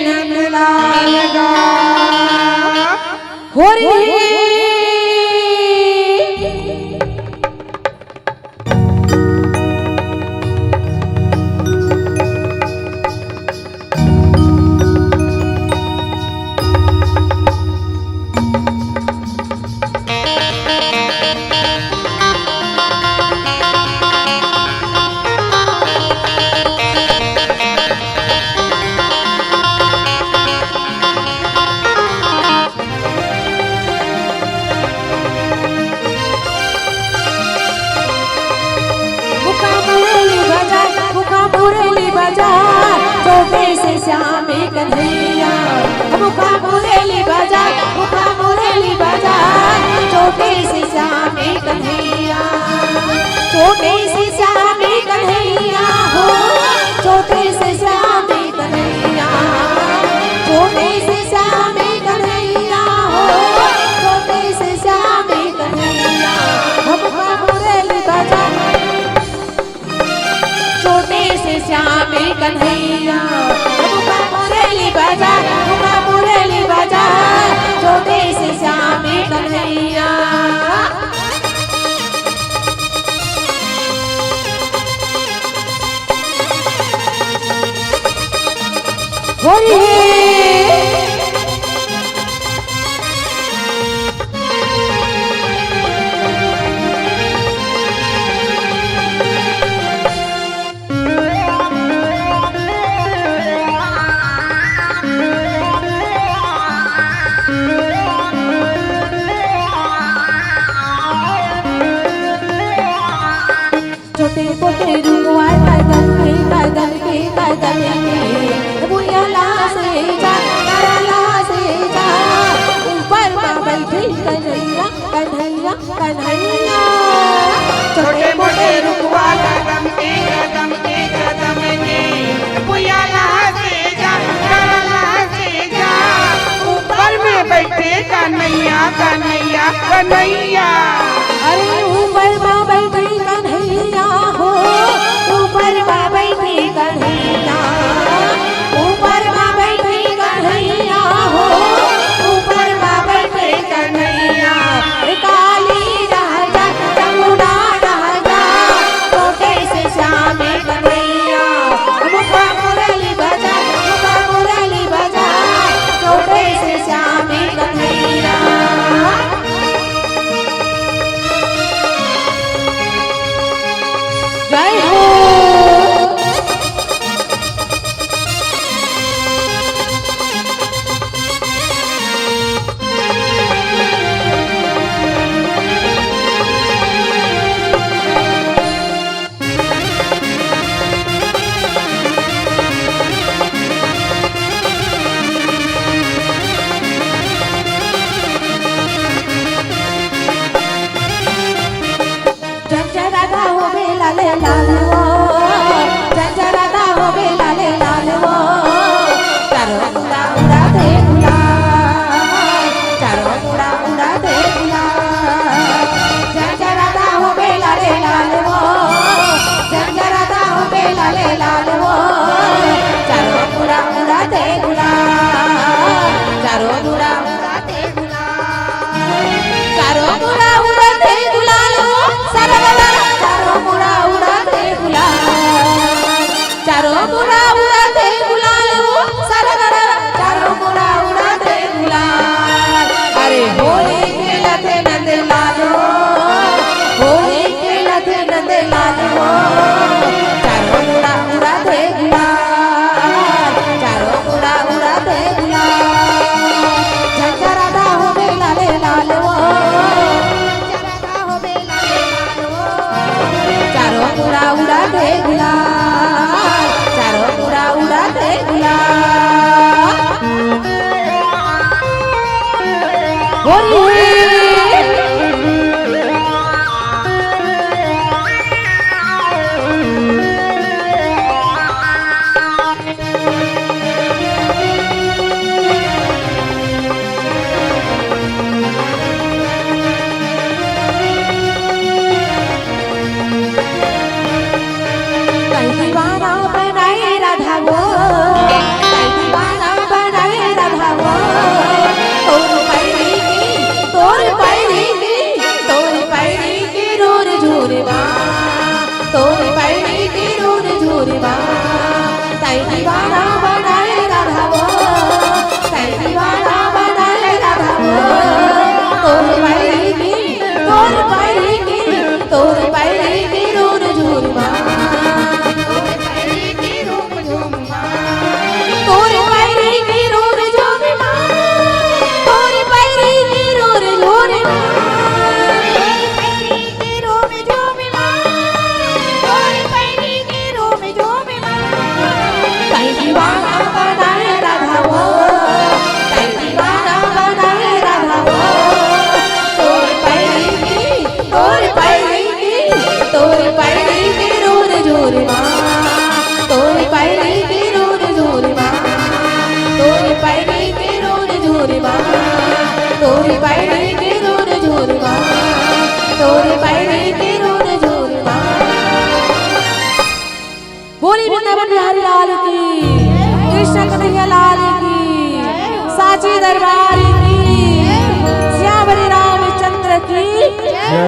नंदलाल हो रही छोटे से श्यामे कन्हैया मुखा मुरली बजा मुखा मुरली बजा छोटे से श्यामे कन्हैया छोटे से श्यामे कन्हैया हो छोटे से श्यामे कन्हैया छोटे से श्यामे कन्हैया हो छोटे से श्यामे कन्हैया मुखा मुरली बजा छोटे से श्यामे कन्हैया मुखा मुरली बजा मुखा मुरली बजा कन्हैया होली छोटे छोटे रुआर कायदन के बुयाला से जा कराला से जा ऊपर में बैठे कन्हैया कन्हैया कन्हैया छोटे मोटे रुकवा कदम के बुयाला से जा कराला से जा ऊपर में बैठे कन्हैया कन्हैया कन्हैया। अरे ऊपर में बैठे कन्हैया हो ऊपर में बैठे कन्हैया ऊपर में बैठे कन्हैया हो ऊपर में बैठे कन्हैया काली राजा चमुना राजा छोटे से श्याम कन्हैया मुखा मुरली बजा छोटे से श्याम कन्हैया। जय हो जंजरादा हो बेलाले लाल वो जंजरादा हो बेलाले लाल वो चारों उड़ा उड़ा दे गुलाल चारों उड़ा दे गुलाल जंजरादा हो बेलाले लाल वो जंजरादा हो बेलाले लाल वो चारों उड़ा दे गुलाल चारों उड़ा दे गुलाल चारों उड़ा दे गुलाल सरगला चारों उड़ा दे गुलाल चारों उड़ा दे गुलाल सरगला चारों उड़ा दे गुलाल। अरे होली खेलते नंद लालो होली खेलते नंद लालो चारों उड़ा दे गुलाल चारों उड़ा दे गुलाल झंझरादा हो बेलाले लालो चारों उड़ा दे गुलाल चारों उड़ा दे गुलाल। होली दीवाना बनाए राधा वो दीवाना बनाए राधा वो तोर पैरी की रोर झूरवा तोर पैरी की रोर झूरवा ताई दीवाना बनाए राधा वो ताई दीवाना बनाए राधा वो तोर पैरी की रोर झूरवा तोरी पैरी के रोर झोरवा तोरी पैरी के रोर झोरवा। बोली वृंदावन बिहारी लाल की कृष्ण कन्हैया लाल की साची दरबार